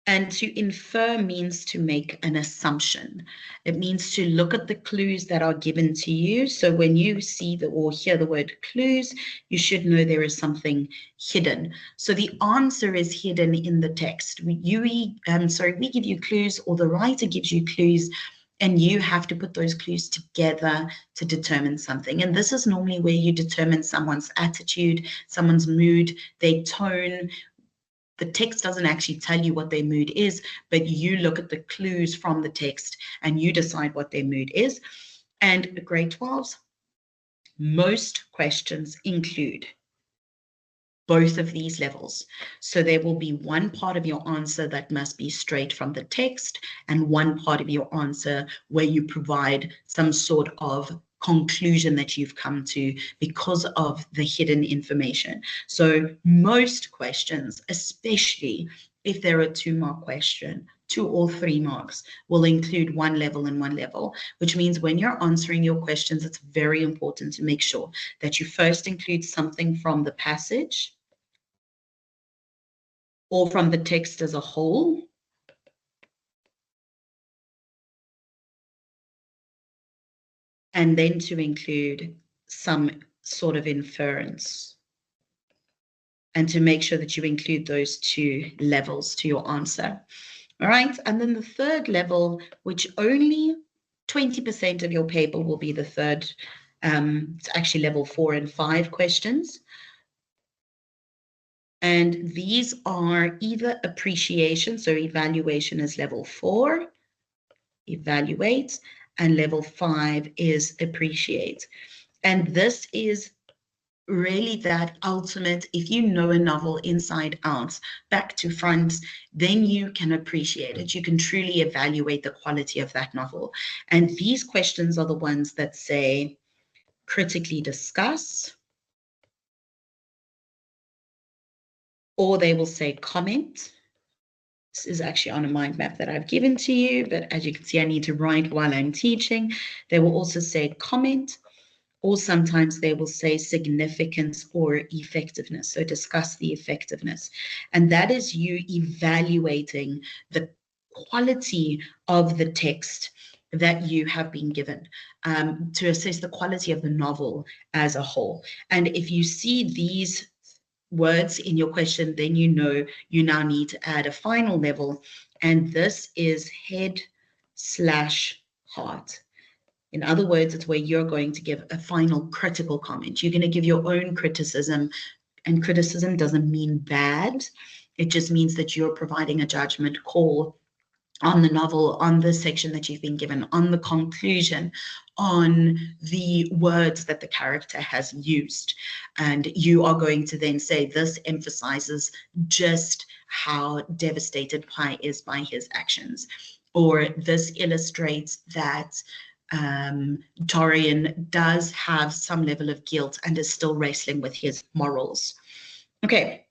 And to infer means to make an assumption. It means to look at the clues that are given to you. So when you see or hear the word clues, you should know there is something hidden. So the answer is hidden in the text. We give you clues, or the writer gives you clues, and you have to put those clues together to determine something. And this is normally where you determine someone's attitude, someone's mood, their tone. The text doesn't actually tell you what their mood is, but you look at the clues from the text and you decide what their mood is. And grade 12s, most questions include both of these levels. So there will be one part of your answer that must be straight from the text, and one part of your answer where you provide some sort of conclusion that you've come to because of the hidden information. So most questions, especially if they're a 2-mark question, 2 or 3 marks, will include one level and one level, which means when you're answering your questions, it's very important to make sure that you first include something from the passage or from the text as a whole, and then to include some sort of inference, and to make sure that you include those 2 levels to your answer. All right, and then the third level, which only 20% of your paper will be the third, it's actually level 4 and 5 questions. And these are either appreciation, so evaluation is level 4, evaluate, and level 5 is appreciate. And this is really that ultimate, if you know a novel inside out, back to front, then you can appreciate it. You can truly evaluate the quality of that novel. And these questions are the ones that say critically discuss, or they will say comment. This is actually on a mind map that I've given to you, but as you can see, I need to write while I'm teaching. They will also say comment, or sometimes they will say significance or effectiveness. So discuss the effectiveness. And that is you evaluating the quality of the text that you have been given, to assess the quality of the novel as a whole. And if you see these words in your question, then you know you now need to add a final level, and this is head/heart. In other words, it's where you're going to give a final critical comment. You're going to give your own criticism, and criticism doesn't mean bad. It just means that you're providing a judgment call on the novel, on the section that you've been given, on the conclusion, on the words that the character has used. And you are going to then say, this emphasizes just how devastated Pi is by his actions, or this illustrates that Dorian does have some level of guilt and is still wrestling with his morals. Okay.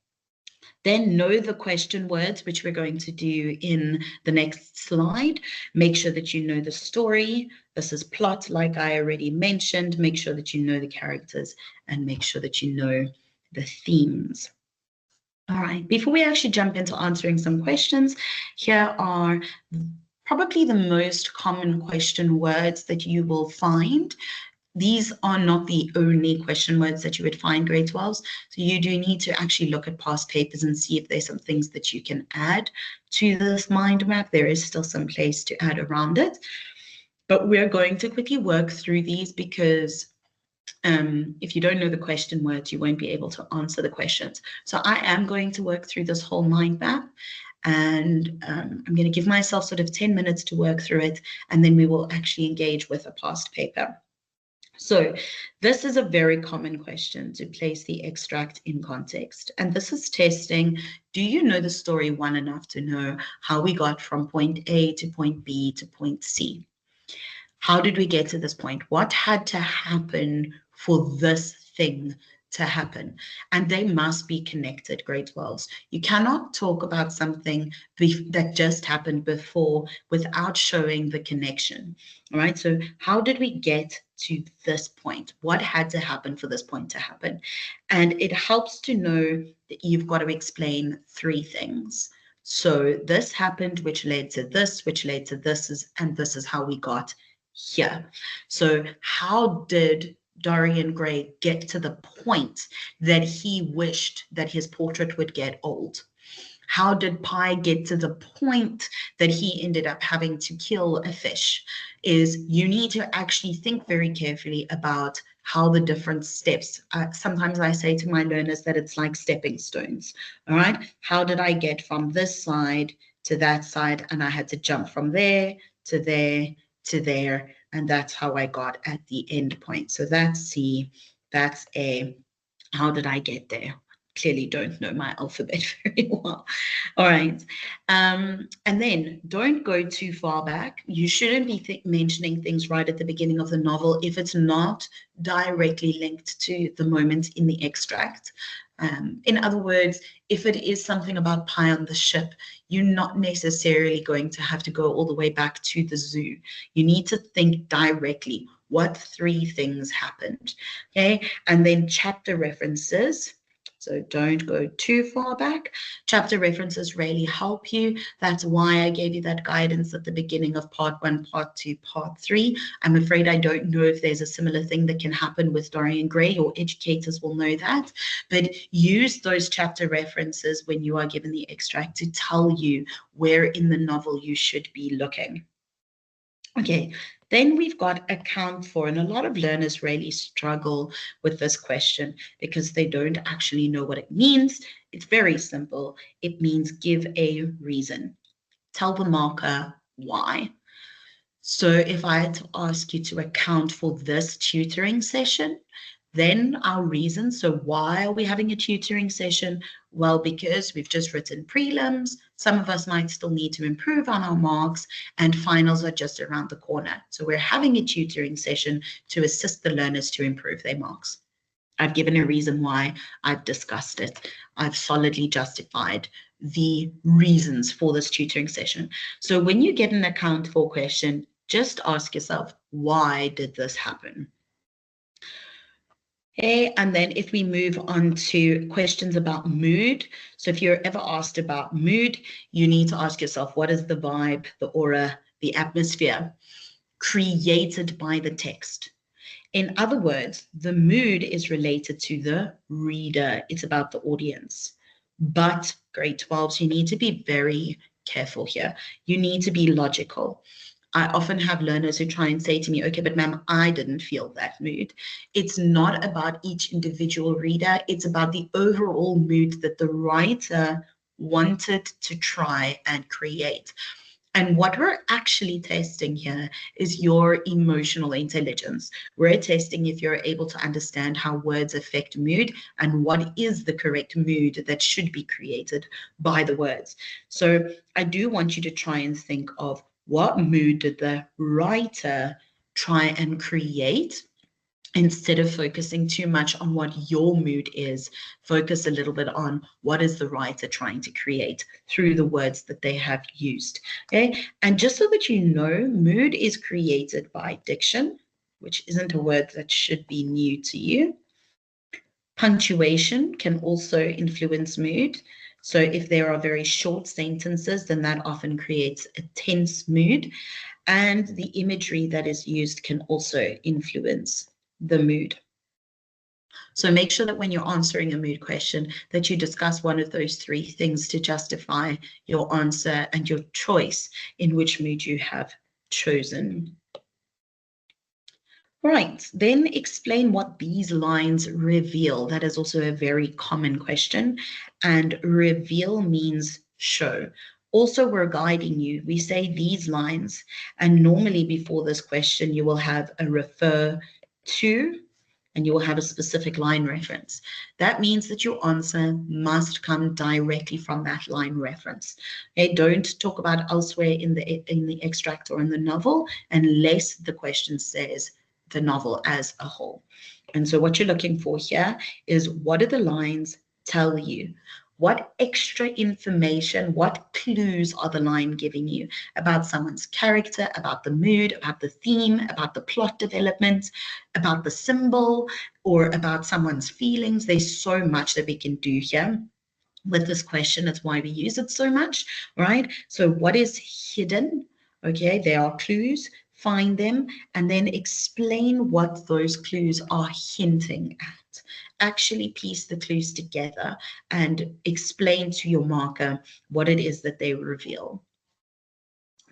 Then know the question words, which we're going to do in the next slide. Make sure that you know the story. This is plot, like I already mentioned. Make sure that you know the characters, and make sure that you know the themes. All right, before we actually jump into answering some questions, here are probably the most common question words that you will find. These are not the only question words that you would find grade 12s. So you do need to actually look at past papers and see if there's some things that you can add to this mind map. There is still some place to add around it. But we're going to quickly work through these because if you don't know the question words, you won't be able to answer the questions. So I am going to work through this whole mind map, and I'm going to give myself sort of 10 minutes to work through it, and then we will actually engage with a past paper. So this is a very common question, to place the extract in context. And this is testing, do you know the story well enough to know how we got from point A to point B to point C? How did we get to this point? What had to happen for this thing to happen? And they must be connected, grade 12s. You cannot talk about something that just happened before without showing the connection. All right, so how did we get to this point? What had to happen for this point to happen? And it helps to know that you've got to explain 3 things. So this happened, which led to this, which led to this, and this is how we got here. So how did Dorian Gray get to the point that he wished that his portrait would get old? How did Pi get to the point that he ended up having to kill a fish? Is you need to actually think very carefully about how the different steps. Sometimes I say to my learners that it's like stepping stones. All right. How did I get from this side to that side? And I had to jump from there to there to there. And that's how I got at the end point. So that's C, that's A. How did I get there? Clearly don't know my alphabet very well. All right. And then don't go too far back. You shouldn't be mentioning things right at the beginning of the novel if it's not directly linked to the moment in the extract. In other words, if it is something about Pi on the ship, you're not necessarily going to have to go all the way back to the zoo. You need to think directly. What 3 things happened? Okay, and then chapter references. So don't go too far back. Chapter references really help you. That's why I gave you that guidance at the beginning of part 1, part 2, part 3. I'm afraid I don't know if there's a similar thing that can happen with Dorian Gray. Your educators will know that. But use those chapter references when you are given the extract to tell you where in the novel you should be looking. Okay, then we've got account for, and a lot of learners really struggle with this question because they don't actually know what it means. It's very simple. It means give a reason. Tell the marker why. So if I had to ask you to account for this tutoring session, then our reason, so why are we having a tutoring session? Well, because we've just written prelims, some of us might still need to improve on our marks, and finals are just around the corner. So we're having a tutoring session to assist the learners to improve their marks. I've given a reason why, I've discussed it, I've solidly justified the reasons for this tutoring session. So when you get an account for question, just ask yourself, why did this happen? Okay, and then if we move on to questions about mood. So if you're ever asked about mood, you need to ask yourself, what is the vibe, the aura, the atmosphere created by the text? In other words, the mood is related to the reader. It's about the audience. But grade 12s, you need to be very careful here. You need to be logical. I often have learners who try and say to me, okay, but ma'am, I didn't feel that mood. It's not about each individual reader. It's about the overall mood that the writer wanted to try and create. And what we're actually testing here is your emotional intelligence. We're testing if you're able to understand how words affect mood and what is the correct mood that should be created by the words. So I do want you to try and think of what mood did the writer try and create. Instead of focusing too much on what your mood is, focus a little bit on what is the writer trying to create through the words that they have used. Okay, and just so that you know, mood is created by diction, which isn't a word that should be new to you. Punctuation can also influence mood. So if there are very short sentences, then that often creates a tense mood. And the imagery that is used can also influence the mood. So make sure that when you're answering a mood question, that you discuss one of those 3 things to justify your answer and your choice in which mood you have chosen. Right, then explain what these lines reveal. That is also a very common question. And reveal means show. Also, we're guiding you. We say these lines, and normally before this question, you will have a refer to, and you will have a specific line reference. That means that your answer must come directly from that line reference. Okay, don't talk about elsewhere in the extract or in the novel unless the question says the novel as a whole. And so what you're looking for here is, what do the lines tell you? What extra information, what clues are the line giving you about someone's character, about the mood, about the theme, about the plot development, about the symbol, or about someone's feelings? There's so much that we can do here. with this question. It's why we use it so much, right? So what is hidden? Okay, there are clues, find them, and then explain what those clues are hinting at. Actually piece the clues together and explain to your marker what it is that they reveal.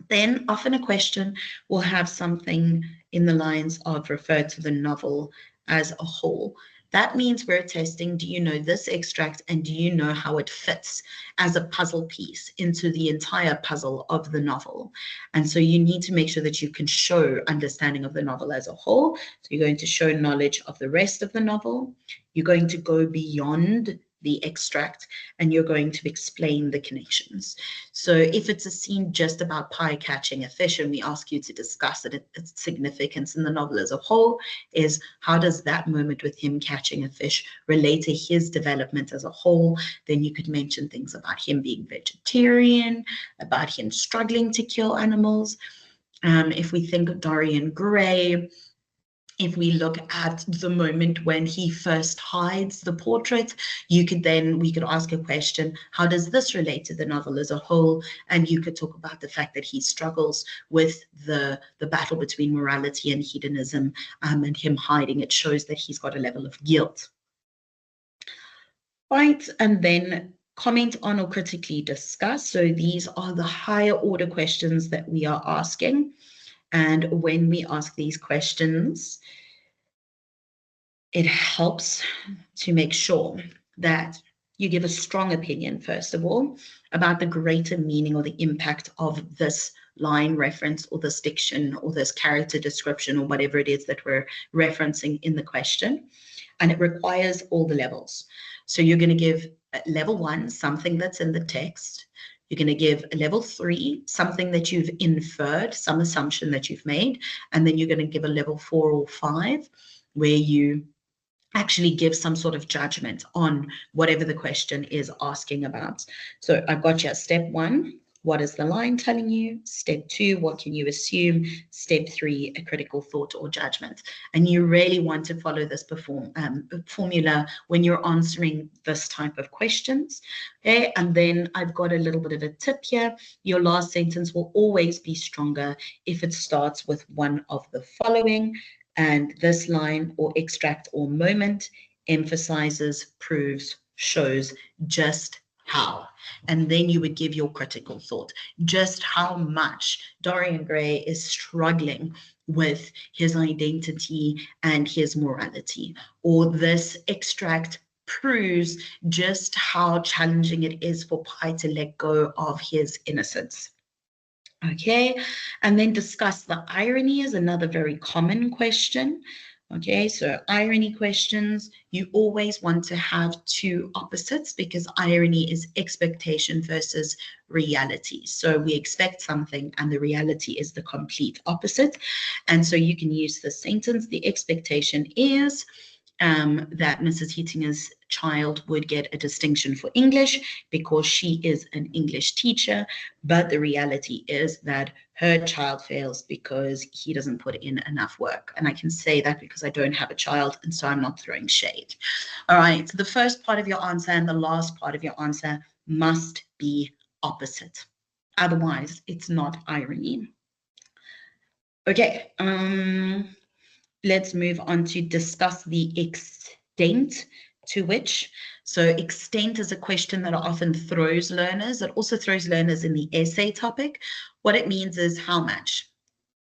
Then often a question will have something in the lines of refer to the novel as a whole. That means we're testing, do you know this extract and do you know how it fits as a puzzle piece into the entire puzzle of the novel? And so you need to make sure that you can show understanding of the novel as a whole. So you're going to show knowledge of the rest of the novel. You're going to go beyond the extract and you're going to explain the connections. So if it's a scene just about Pi catching a fish and we ask you to discuss its significance in the novel as a whole, is how does that moment with him catching a fish relate to his development as a whole? Then you could mention things about him being vegetarian, about him struggling to kill animals. If we think of Dorian Gray, if we look at the moment when he first hides the portrait, we could ask a question, how does this relate to the novel as a whole? And you could talk about the fact that he struggles with the battle between morality and hedonism, and him hiding. It shows that he's got a level of guilt. Right, and then comment on or critically discuss. So these are the higher order questions that we are asking. And when we ask these questions, it helps to make sure that you give a strong opinion, first of all, about the greater meaning or the impact of this line reference or this diction or this character description or whatever it is that we're referencing in the question. And it requires all the levels. So you're going to give level 1, something that's in the text. You're going to give level 3, something that you've inferred, some assumption that you've made. And then you're going to give a level 4 or 5, where you actually give some sort of judgment on whatever the question is asking about. So I've got you at step 1, what is the line telling you? Step 2, what can you assume? Step 3, a critical thought or judgment. And you really want to follow this formula when you're answering this type of questions. Okay, and then I've got a little bit of a tip here. Your last sentence will always be stronger if it starts with one of the following. And this line or extract or moment emphasizes, proves, shows just how. And then you would give your critical thought, just how much Dorian Gray is struggling with his identity and his morality. Or this extract proves just how challenging it is for Pi to let go of his innocence. Okay, and then discuss the irony is another very common question. Okay, so irony questions, you always want to have two opposites because irony is expectation versus reality. So we expect something and the reality is the complete opposite. And so you can use the sentence, the expectation is that Mrs. Hittinger's child would get a distinction for English because she is an English teacher, but the reality is that her child fails because he doesn't put in enough work. And I can say that because I don't have a child, and so I'm not throwing shade. All right, so the first part of your answer and the last part of your answer must be opposite. Otherwise, it's not irony. Okay, let's move on to discuss the extent to which. So extent is a question that often throws learners. It also throws learners in the essay topic. What it means is how much.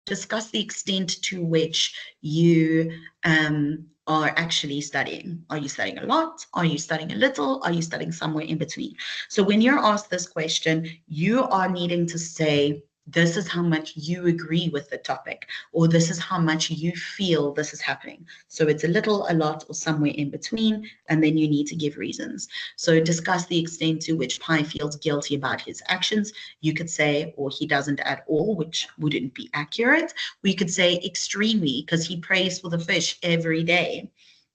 Discuss the extent to which you are actually studying. Are you studying a lot? Are you studying a little? Are you studying somewhere in between? So when you're asked this question, you are needing to say, this is how much you agree with the topic, or this is how much you feel this is happening. So it's a little, a lot, or somewhere in between, and then you need to give reasons. So discuss the extent to which Pi feels guilty about his actions. You could say, or he doesn't at all, which wouldn't be accurate. We could say extremely, because he prays for the fish every day.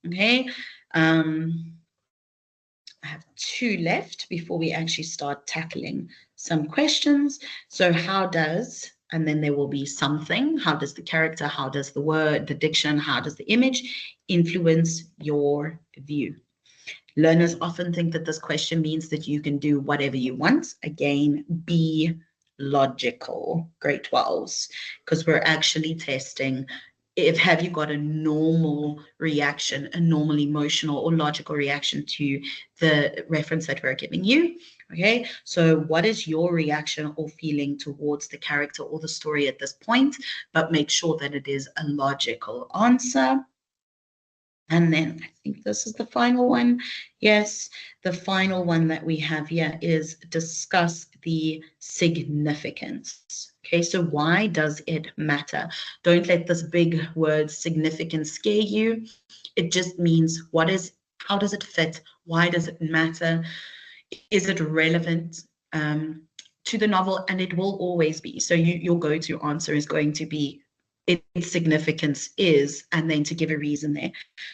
Okay. I have 2 left before we actually start tackling some questions. So how does, and then there will be something, how does the character, how does the word, the diction, how does the image influence your view? Learners often think that this question means that you can do whatever you want. Again, be logical, grade 12s, because we're actually testing have you got a normal reaction, a normal emotional or logical reaction to the reference that we're giving you. Okay, so what is your reaction or feeling towards the character or the story at this point? But make sure that it is a logical answer. And then I think this is the final one. Yes, the final one that we have here is discuss the significance. Okay, so why does it matter? Don't let this big word significance scare you. It just means how does it fit? Why does it matter? Is it relevant to the novel? And it will always be. So your go-to answer is going to be its significance is, and then to give a reason there.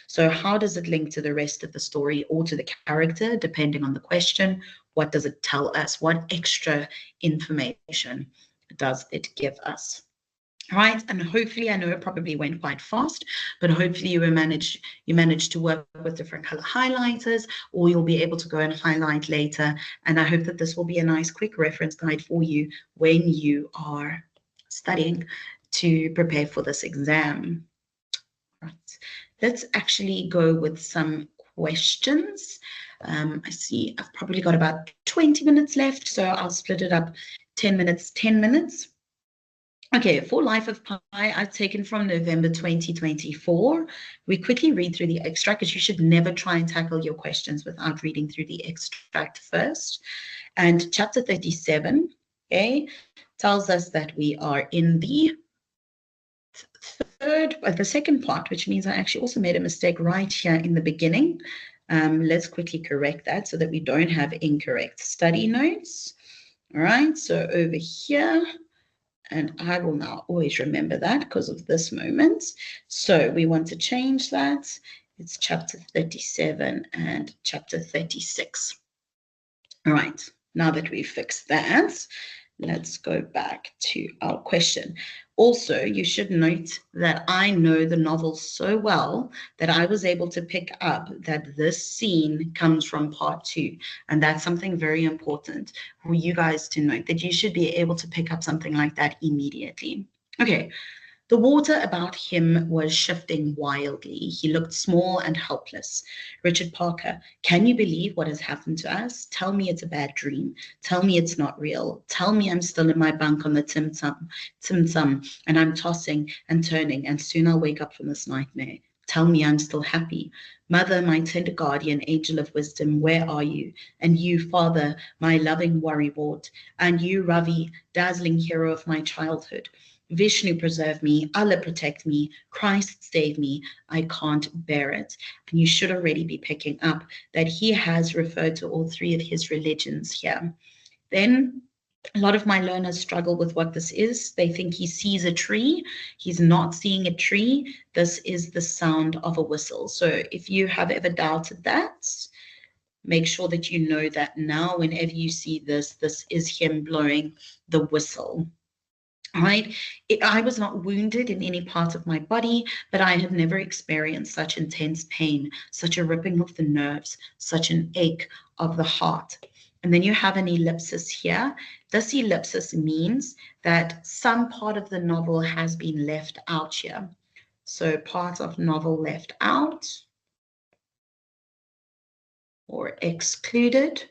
So how does it link to the rest of the story or to the character, depending on the question? What does it tell us? What extra information does it give us? Right, and hopefully, I know it probably went quite fast, but hopefully you managed to work with different color highlighters, or you'll be able to go and highlight later. And I hope that this will be a nice quick reference guide for you when you are studying to prepare for this exam. Right, let's actually go with some questions. I see I've probably got about 20 minutes left, so I'll split it up 10 minutes, 10 minutes. Okay, for Life of Pi, I've taken from November 2024. We quickly read through the extract because you should never try and tackle your questions without reading through the extract first. And chapter 37, okay, tells us that we are in the the second part, which means I actually also made a mistake right here in the beginning. Let's quickly correct that so that we don't have incorrect study notes. All right, so over here, and I will now always remember that because of this moment. So we want to change that. It's chapter 37 and chapter 36. All right, now that we've fixed that, let's go back to our question. Also, you should note that I know the novel so well that I was able to pick up that this scene comes from part 2. And that's something very important for you guys to note, that you should be able to pick up something like that immediately. Okay. The water about him was shifting wildly. He looked small and helpless. Richard Parker, can you believe what has happened to us? Tell me it's a bad dream. Tell me it's not real. Tell me I'm still in my bunk on the Tim Tam, and I'm tossing and turning, and soon I'll wake up from this nightmare. Tell me I'm still happy. Mother, my tender guardian, angel of wisdom, where are you? And you, Father, my loving worrywart, and you, Ravi, dazzling hero of my childhood. Vishnu preserve me, Allah protect me, Christ save me, I can't bear it. And you should already be picking up that he has referred to all 3 of his religions here. Then a lot of my learners struggle with what this is. They think he sees a tree. He's not seeing a tree. This is the sound of a whistle. So if you have ever doubted that, make sure that you know that now whenever you see this, this is him blowing the whistle. Right? I was not wounded in any part of my body, but I have never experienced such intense pain, such a ripping of the nerves, such an ache of the heart. And then you have an ellipsis here. This ellipsis means that some part of the novel has been left out here. So part of novel left out or excluded.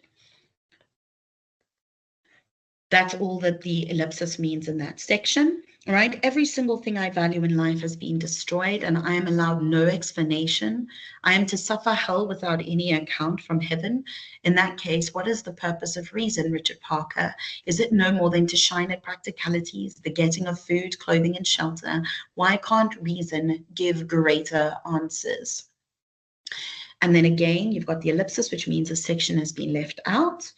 That's all that the ellipsis means in that section, right? Every single thing I value in life has been destroyed, and I am allowed no explanation. I am to suffer hell without any account from heaven. In that case, what is the purpose of reason, Richard Parker? Is it no more than to shine at practicalities, the getting of food, clothing, and shelter? Why can't reason give greater answers? And then again, you've got the ellipsis, which means a section has been left out.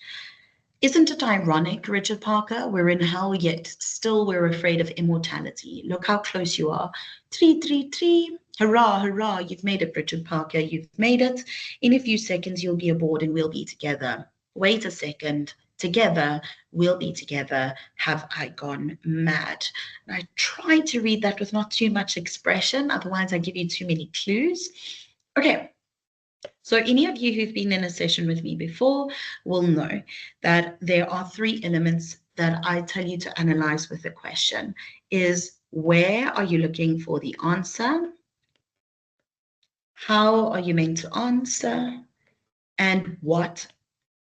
Isn't it ironic, Richard Parker? We're in hell, yet still we're afraid of immortality. Look how close you are. Tree, tree, tree. Hurrah, hurrah. You've made it, Richard Parker. You've made it. In a few seconds, you'll be aboard and we'll be together. Wait a second. Together, we'll be together. Have I gone mad? And I try to read that with not too much expression. Otherwise, I give you too many clues. Okay. So any of you who've been in a session with me before will know that there are 3 elements that I tell you to analyze with the question. Is where are you looking for the answer? How are you meant to answer? And what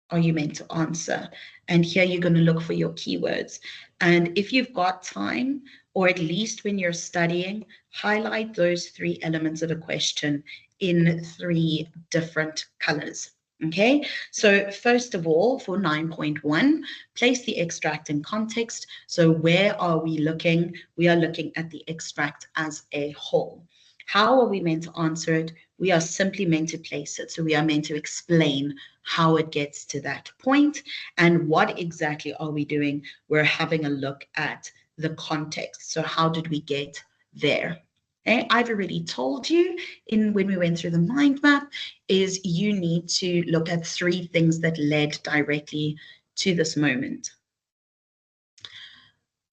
are you meant to answer? And here you're going to look for your keywords. And if you've got time, or at least when you're studying, highlight those 3 elements of a question in 3 different colors. Okay, so first of all, for 9.1, place the extract in context. So where are we looking? We are looking at the extract as a whole. How are we meant to answer it? We are simply meant to place it. So we are meant to explain how it gets to that point and what exactly are we doing. We're having a look at the context. So how did we get there? Okay, I've already told you when we went through the mind map is you need to look at 3 things that led directly to this moment.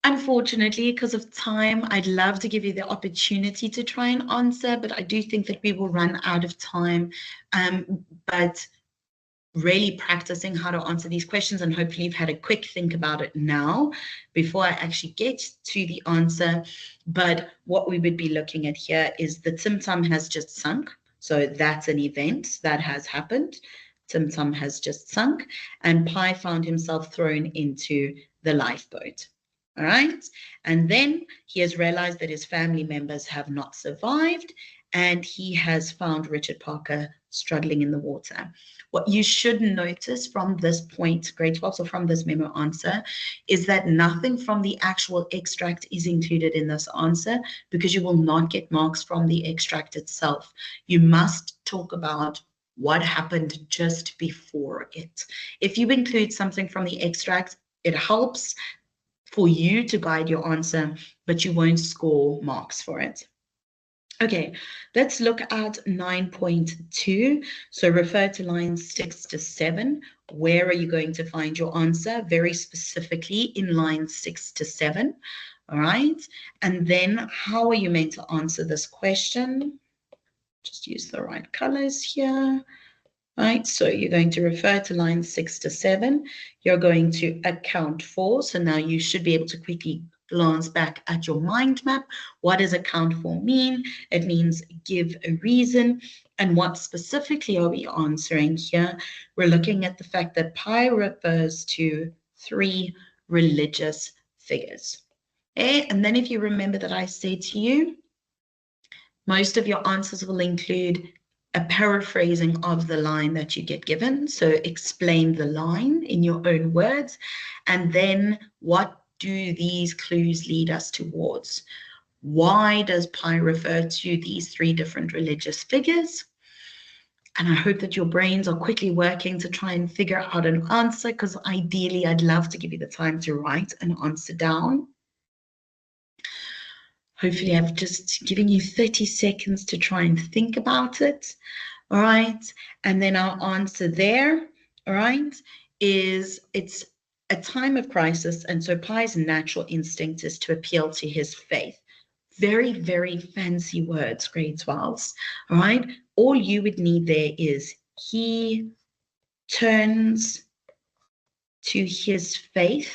Unfortunately, because of time, I'd love to give you the opportunity to try and answer, but I do think that we will run out of time. But really practicing how to answer these questions, and hopefully you've had a quick think about it now before I actually get to the answer. But what we would be looking at here is the Tim Tam has just sunk. So that's an event that has happened. Tim Tam has just sunk, and Pi found himself thrown into the lifeboat. All right. And then he has realized that his family members have not survived, and he has found Richard Parker struggling in the water. What you should notice from this point, grade 12, so from this memo answer, is that nothing from the actual extract is included in this answer because you will not get marks from the extract itself. You must talk about what happened just before it. If you include something from the extract, it helps for you to guide your answer, but you won't score marks for it. Okay, let's look at 9.2. So refer to lines 6 to 7. Where are you going to find your answer? Very specifically in lines 6 to 7. All right. And then how are you meant to answer this question? Just use the right colors here. Right, so you're going to refer to lines 6 to 7. You're going to account for. So now you should be able to quickly glance back at your mind map. What does account for mean? It means give a reason. And what specifically are we answering here? We're looking at the fact that Pi refers to 3 religious figures. Okay? And then if you remember that I said to you, most of your answers will include a paraphrasing of the line that you get given. So explain the line in your own words. And then what do these clues lead us towards? Why does Pi refer to these 3 different religious figures? And I hope that your brains are quickly working to try and figure out an answer, because ideally I'd love to give you the time to write an answer down. Hopefully I've just given you 30 seconds to try and think about it. All right. And then our answer there, all right, is it's a time of crisis. And so Pi's natural instinct is to appeal to his faith. Very, very fancy words, grade 12s. All right. All you would need there is he turns to his faith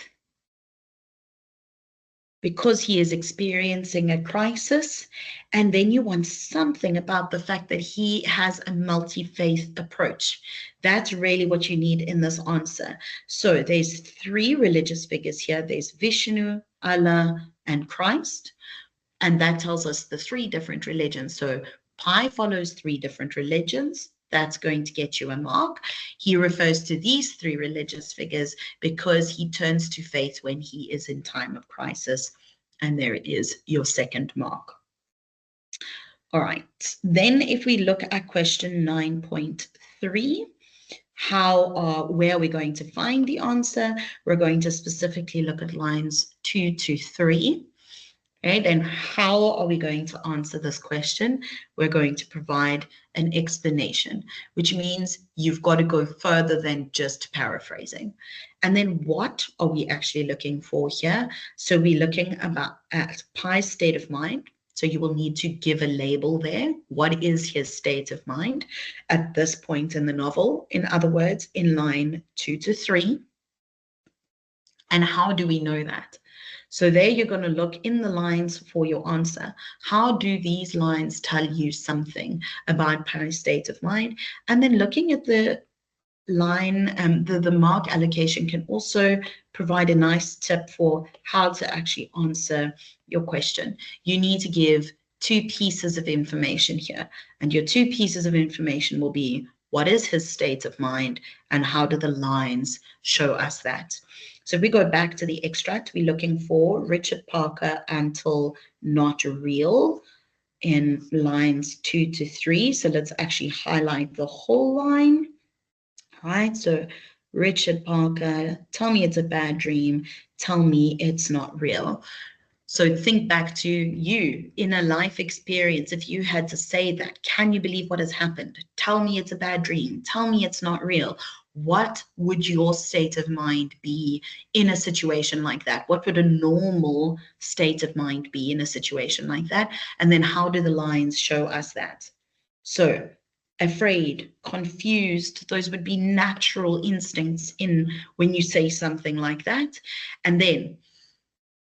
because he is experiencing a crisis. And then you want something about the fact that he has a multi-faith approach. That's really what you need in this answer. So there's 3 religious figures here. There's Vishnu, Allah, and Christ. And that tells us the 3 different religions. So Pi follows 3 different religions. That's going to get you a mark. He refers to these 3 religious figures because he turns to faith when he is in time of crisis. And there it is, your second mark. All right. Then if we look at question 9.3, where are we going to find the answer? We're going to specifically look at lines 2 to 3. Okay, then how are we going to answer this question? We're going to provide an explanation, which means you've got to go further than just paraphrasing. And then what are we actually looking for here? So we're looking at Pi's state of mind. So you will need to give a label there. What is his state of mind at this point in the novel? In other words, in line 2 to 3. And how do we know that? So there you're going to look in the lines for your answer. How do these lines tell you something about Parry's state of mind? And then looking at the line, the mark allocation can also provide a nice tip for how to actually answer your question. You need to give 2 pieces of information here, and your 2 pieces of information will be what is his state of mind and how do the lines show us that. So if we go back to the extract, we're looking for Richard Parker until not real in lines 2 to 3. So let's actually highlight the whole line. All right, so Richard Parker, tell me it's a bad dream, tell me it's not real. So think back to you in a life experience. If you had to say that, can you believe what has happened? Tell me it's a bad dream, tell me it's not real. What would your state of mind be in a situation like that? What would a normal state of mind be in a situation like that? And then how do the lines show us that? So afraid, confused, those would be natural instincts in when you say something like that. And then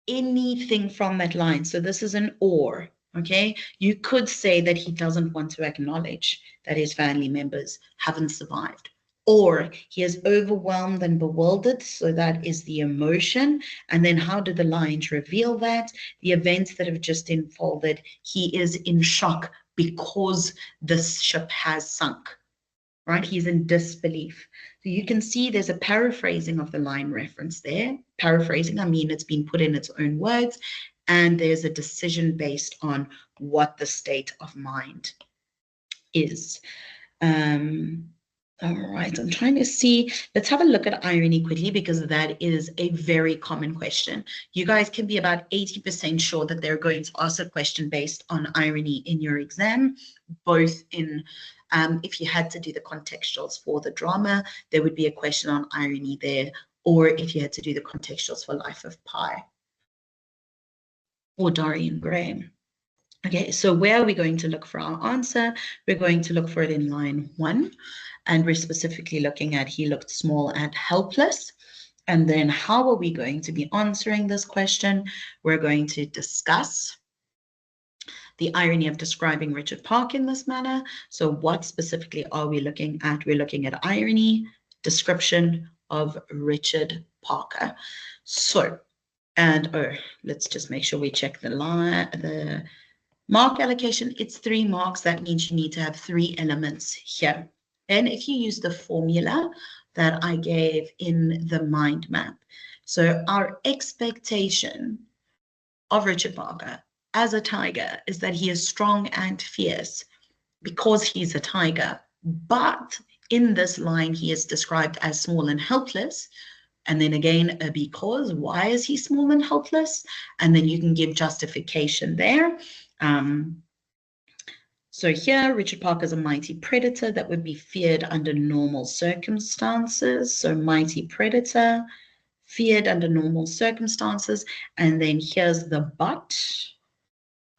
anything from that line. So this is an or, okay? You could say that he doesn't want to acknowledge that his family members haven't survived. Or he is overwhelmed and bewildered, so that is the emotion. And then how do the lines reveal that? The events that have just unfolded, he is in shock because this ship has sunk, right? He's in disbelief. So you can see there's a paraphrasing of the line reference there. Paraphrasing, I mean, it's been put in its own words, and there's a decision based on what the state of mind is. All right, I'm trying to see. Let's have a look at irony quickly, because that is a very common question. You guys can be about 80% sure that they're going to ask a question based on irony in your exam, both in, if you had to do the contextuals for the drama, there would be a question on irony there, or if you had to do the contextuals for Life of Pi or Dorian Gray. Okay, so where are we going to look for our answer? We're going to look for it in line 1. And we're specifically looking at he looked small and helpless. And then how are we going to be answering this question? We're going to discuss the irony of describing Richard Parker in this manner. So what specifically are we looking at? We're looking at irony, description of Richard Parker. So, and let's just make sure we check the mark allocation. It's 3 marks. That means you need to have 3 elements here. And if you use the formula that I gave in the mind map, so our expectation of Richard Parker as a tiger is that he is strong and fierce because he's a tiger. But in this line, he is described as small and helpless. And then again, because, why is he small and helpless? And then you can give justification there. So here, Richard Parker is a mighty predator that would be feared under normal circumstances. So mighty predator, feared under normal circumstances. And then here's the but,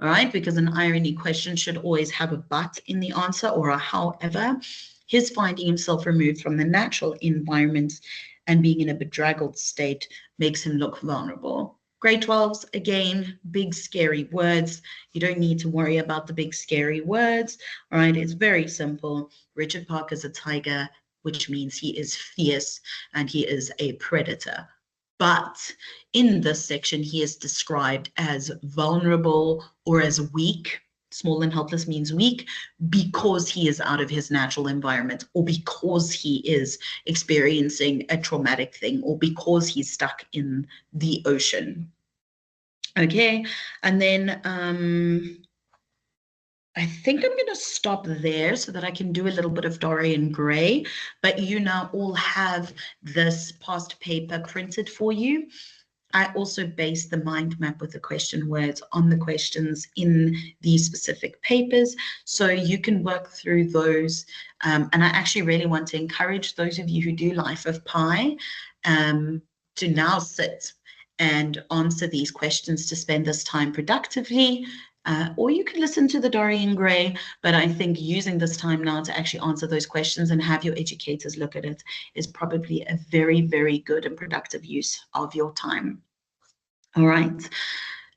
all right? Because an irony question should always have a but in the answer or a however. His finding himself removed from the natural environment and being in a bedraggled state makes him look vulnerable. Grade 12s, again, big scary words. You don't need to worry about the big scary words, all right? It's very simple. Richard Parker is a tiger, which means he is fierce and he is a predator. But in this section, he is described as vulnerable or as weak. Small and helpless means weak because he is out of his natural environment, or because he is experiencing a traumatic thing, or because he's stuck in the ocean. Okay, and then I think I'm going to stop there so that I can do a little bit of Dorian Gray, but you now all have this past paper printed for you. I also based the mind map with the question words on the questions in these specific papers, so you can work through those. And I actually really want to encourage those of you who do Life of Pi to now sit and answer these questions, to spend this time productively Or you can listen to the Dorian Gray, but I think using this time now to actually answer those questions and have your educators look at it is probably a very, very good and productive use of your time. All right,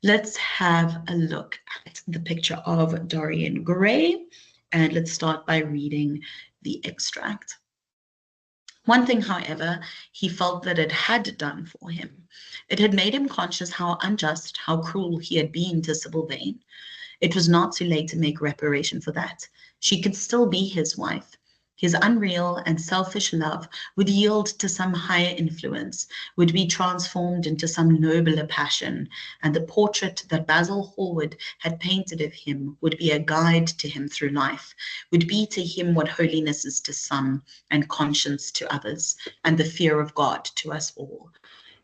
let's have a look at the picture of Dorian Gray, and let's start by reading the extract. One thing, however, he felt that it had done for him. It had made him conscious how unjust, how cruel he had been to Sybil Vane. It was not too late to make reparation for that. She could still be his wife. His unreal and selfish love would yield to some higher influence, would be transformed into some nobler passion, and the portrait that Basil Hallward had painted of him would be a guide to him through life, would be to him what holiness is to some, and conscience to others, and the fear of God to us all.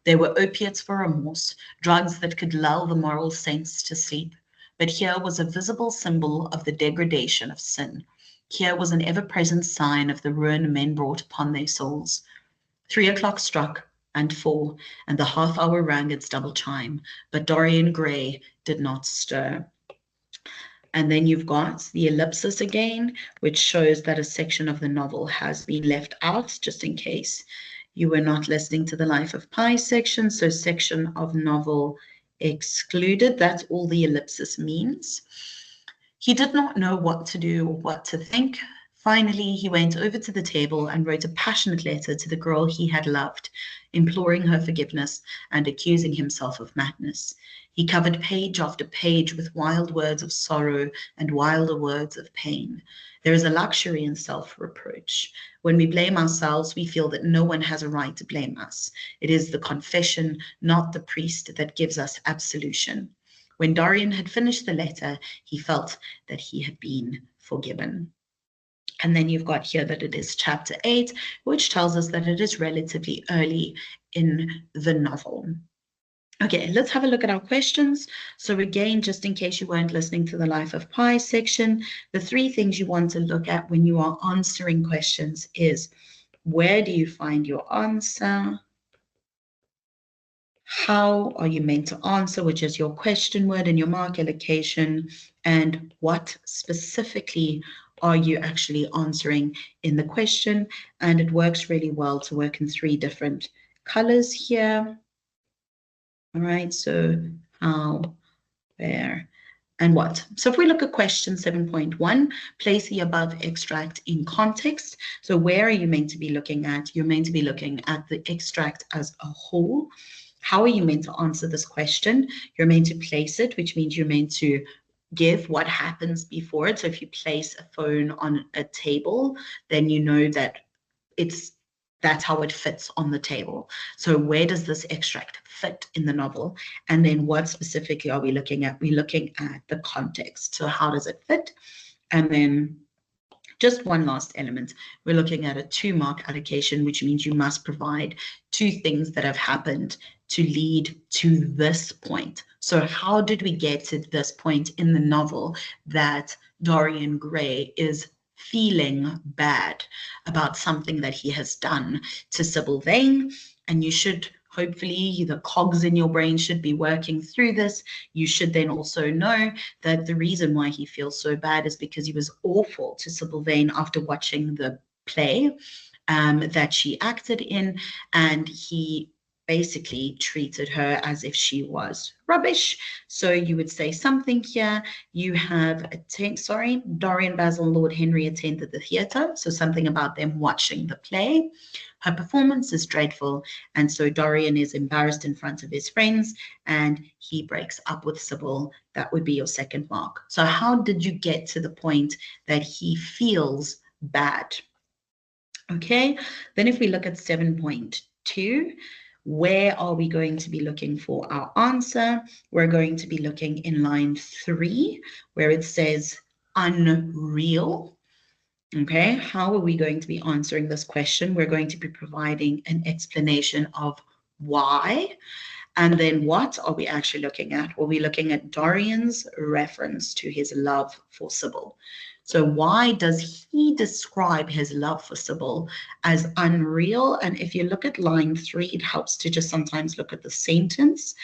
There were opiates for remorse, drugs that could lull the moral saints to sleep. But here was a visible symbol of the degradation of sin. Here was an ever-present sign of the ruin men brought upon their souls. 3 o'clock struck, and 4, and the half-hour rang its double chime, but Dorian Gray did not stir. And then you've got the ellipsis again, which shows that a section of the novel has been left out, just in case you were not listening to the Life of Pi section. So section of novel excluded. That's all the ellipsis means. He did not know what to do or what to think. Finally, he went over to the table and wrote a passionate letter to the girl he had loved, imploring her forgiveness and accusing himself of madness. He covered page after page with wild words of sorrow and wilder words of pain. There is a luxury in self-reproach. When we blame ourselves, we feel that no one has a right to blame us. It is the confession, not the priest, that gives us absolution. When Dorian had finished the letter, he felt that he had been forgiven. And then you've got here that it is chapter 8, which tells us that it is relatively early in the novel. Okay, let's have a look at our questions. So again, just in case you weren't listening to the Life of Pi section, the 3 things you want to look at when you are answering questions is, where do you find your answer? How are you meant to answer, which is your question word and your mark allocation, and what specifically are you actually answering in the question? And it works really well to work in 3 different colors here. All right, so how, where, and what. So if we look at question 7.1, place the above extract in context. So where are you meant to be looking at? You're meant to be looking at the extract as a whole. How are you meant to answer this question? You're meant to place it, which means you're meant to give what happens before it. So if you place a phone on a table, then you know that that's how it fits on the table. So where does this extract fit in the novel? And then what specifically are we looking at? We're looking at the context. So how does it fit? And then just one last element. We're looking at a 2-mark allocation, which means you must provide 2 things that have happened to lead to this point. So how did we get to this point in the novel that Dorian Gray is feeling bad about something that he has done to Sybil Vane? And you should, hopefully, the cogs in your brain should be working through this. You should then also know that the reason why he feels so bad is because he was awful to Sybil Vane after watching the play that she acted in, and he basically treated her as if she was rubbish. So you would say something here. You have Dorian Basil and Lord Henry attended the theatre. So something about them watching the play. Her performance is dreadful, and so Dorian is embarrassed in front of his friends, and he breaks up with Sybil. That would be your 2nd mark. So how did you get to the point that he feels bad? Okay, then if we look at 7.2, where are we going to be looking for our answer? We're going to be looking in line 3, where it says unreal. Okay, how are we going to be answering this question? We're going to be providing an explanation of why. And then what are we actually looking at? Well, we're looking at Dorian's reference to his love for Sybil. So why does he describe his love for Sybil as unreal? And if you look at line 3, it helps to just sometimes look at the sentence.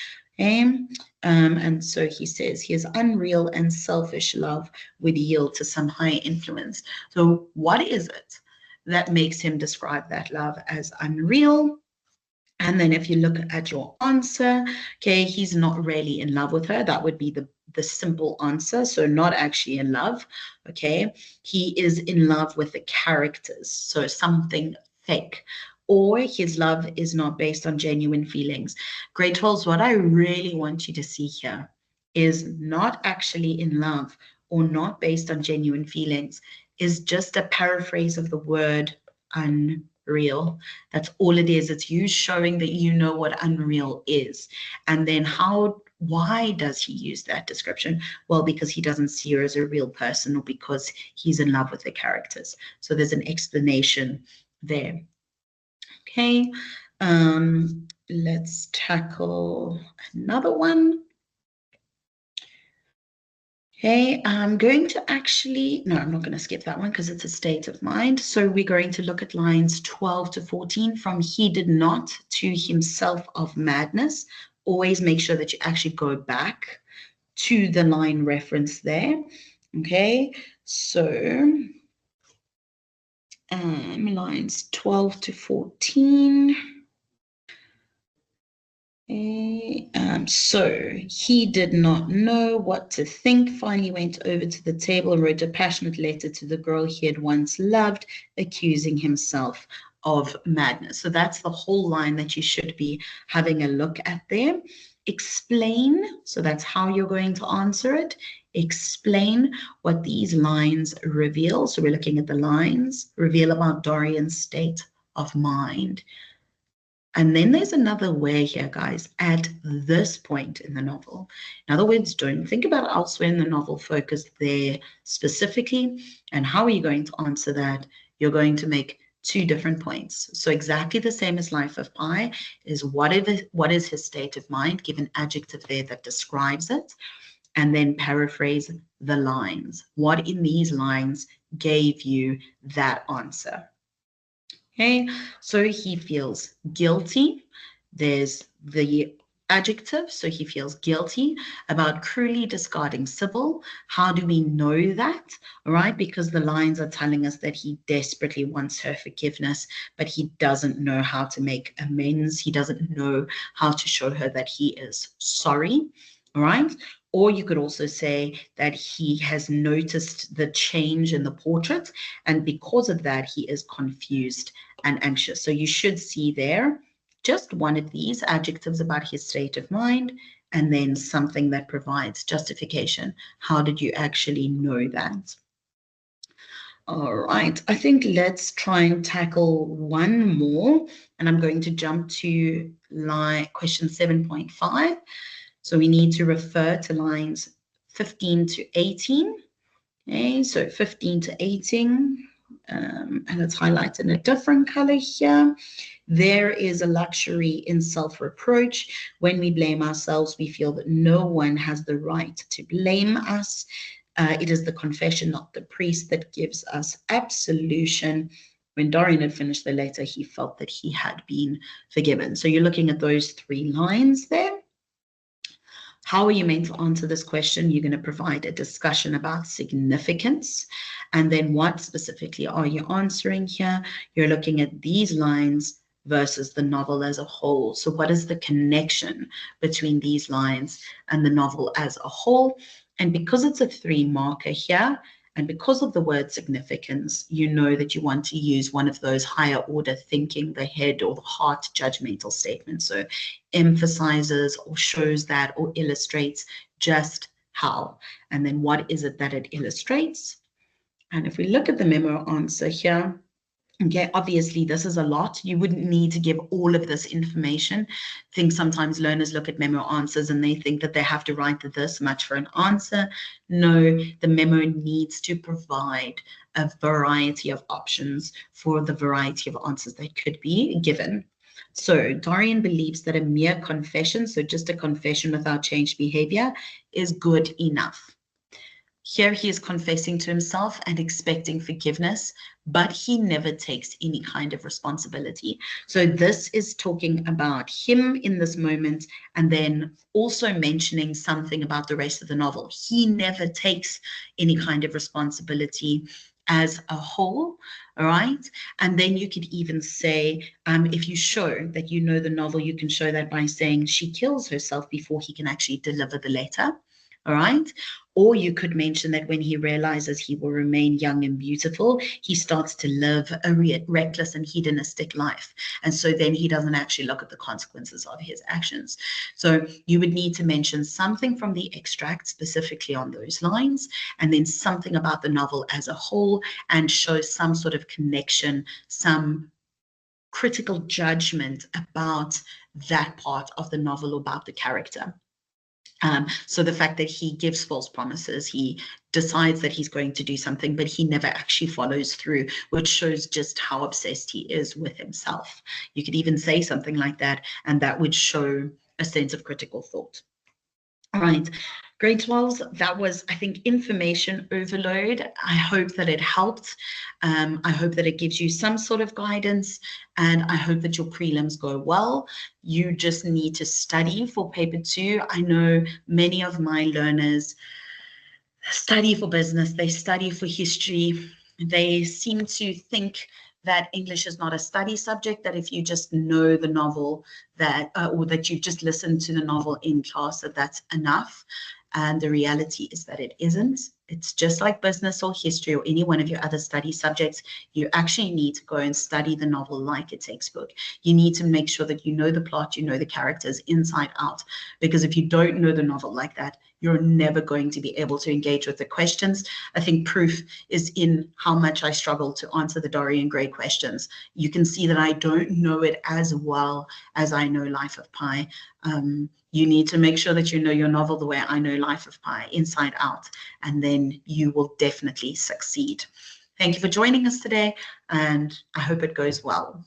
Okay? And so he says his unreal and selfish love would yield to some high influence. So what is it that makes him describe that love as unreal? And then if you look at your answer, okay, he's not really in love with her. That would be the simple answer. So not actually in love, okay? He is in love with the characters, so something fake. Or his love is not based on genuine feelings. Grade 12s, what I really want you to see here is not actually in love or not based on genuine feelings, is just a paraphrase of the word unreal. That's all it is. It's you showing that you know what unreal is. And then why does he use that description? Well, because he doesn't see her as a real person, or because he's in love with the characters. So there's an explanation there. Okay, let's tackle another one. Okay, I'm going to no, I'm not going to skip that one because it's a state of mind. So we're going to look at lines 12 to 14 from he did not to himself of madness. Always make sure that you actually go back to the line reference there. Okay, so lines 12 to 14. Okay, so he did not know what to think, finally went over to the table and wrote a passionate letter to the girl he had once loved, accusing himself of madness. So that's the whole line that you should be having a look at there. Explain, so that's how you're going to answer it. Explain what these lines reveal. So we're looking at the lines, reveal about Dorian's state of mind. And then there's another way here, guys, at this point in the novel. In other words, don't think about elsewhere in the novel, focus there specifically. And how are you going to answer that? You're going to make two different points. So exactly the same as Life of Pi is what is his state of mind, give an adjective there that describes it, and then paraphrase the lines. What in these lines gave you that answer? Okay, so he feels guilty. There's the adjective, so he feels guilty about cruelly discarding Sybil. How do we know that? All right, because the lines are telling us that he desperately wants her forgiveness, but he doesn't know how to make amends. He doesn't know how to show her that he is sorry. All right. Or you could also say that he has noticed the change in the portrait, and because of that, he is confused and anxious. So you should see there just one of these adjectives about his state of mind, and then something that provides justification. How did you actually know that? All right, I think let's try and tackle one more, and I'm going to jump to question 7.5. So we need to refer to lines 15 to 18. Okay, so 15 to 18, and it's highlighted in a different color here. There is a luxury in self-reproach. When we blame ourselves, we feel that no one has the right to blame us. It is the confession, not the priest, that gives us absolution. When Dorian had finished the letter, he felt that he had been forgiven. So you're looking at those three lines there. How are you meant to answer this question? You're going to provide a discussion about significance. And then what specifically are you answering here? You're looking at these lines versus the novel as a whole. So what is the connection between these lines and the novel as a whole? And because it's a 3-marker here, and because of the word significance, you know that you want to use one of those higher order thinking, the head or the heart judgmental statements. So emphasizes or shows that or illustrates just how. And then what is it that it illustrates? And if we look at the memo answer here, okay, obviously this is a lot. You wouldn't need to give all of this information. I think sometimes learners look at memo answers and they think that they have to write this much for an answer. No, the memo needs to provide a variety of options for the variety of answers that could be given. So Dorian believes that a mere confession, so just a confession without changed behavior, is good enough. Here he is confessing to himself and expecting forgiveness, but he never takes any kind of responsibility. So this is talking about him in this moment, and then also mentioning something about the rest of the novel. He never takes any kind of responsibility as a whole, all right? And then you could even say, if you show that you know the novel, you can show that by saying she kills herself before he can actually deliver the letter, all right? Or you could mention that when he realizes he will remain young and beautiful, he starts to live a reckless and hedonistic life. And so then he doesn't actually look at the consequences of his actions. So you would need to mention something from the extract specifically on those lines, and then something about the novel as a whole, and show some sort of connection, some critical judgment about that part of the novel, about the character. So the fact that he gives false promises, he decides that he's going to do something, but he never actually follows through, which shows just how obsessed he is with himself. You could even say something like that, and that would show a sense of critical thought. All right, grade 12s, that was, I think, information overload. I hope that it helped. I hope that it gives you some sort of guidance, and I hope that your prelims go well. You just need to study for paper 2. I know many of my learners study for business, they study for history. They seem to think that English is not a study subject, that if you just know the novel, that or that you just listen to the novel in class, that's enough. And the reality is that it isn't. It's just like business or history or any one of your other study subjects. You actually need to go and study the novel like a textbook. You need to make sure that you know the plot, you know the characters inside out. Because if you don't know the novel like that, you're never going to be able to engage with the questions. I think proof is in how much I struggle to answer the Dorian Gray questions. You can see that I don't know it as well as I know Life of Pi. You need to make sure that you know your novel the way I know Life of Pi, inside out, and then you will definitely succeed. Thank you for joining us today, and I hope it goes well.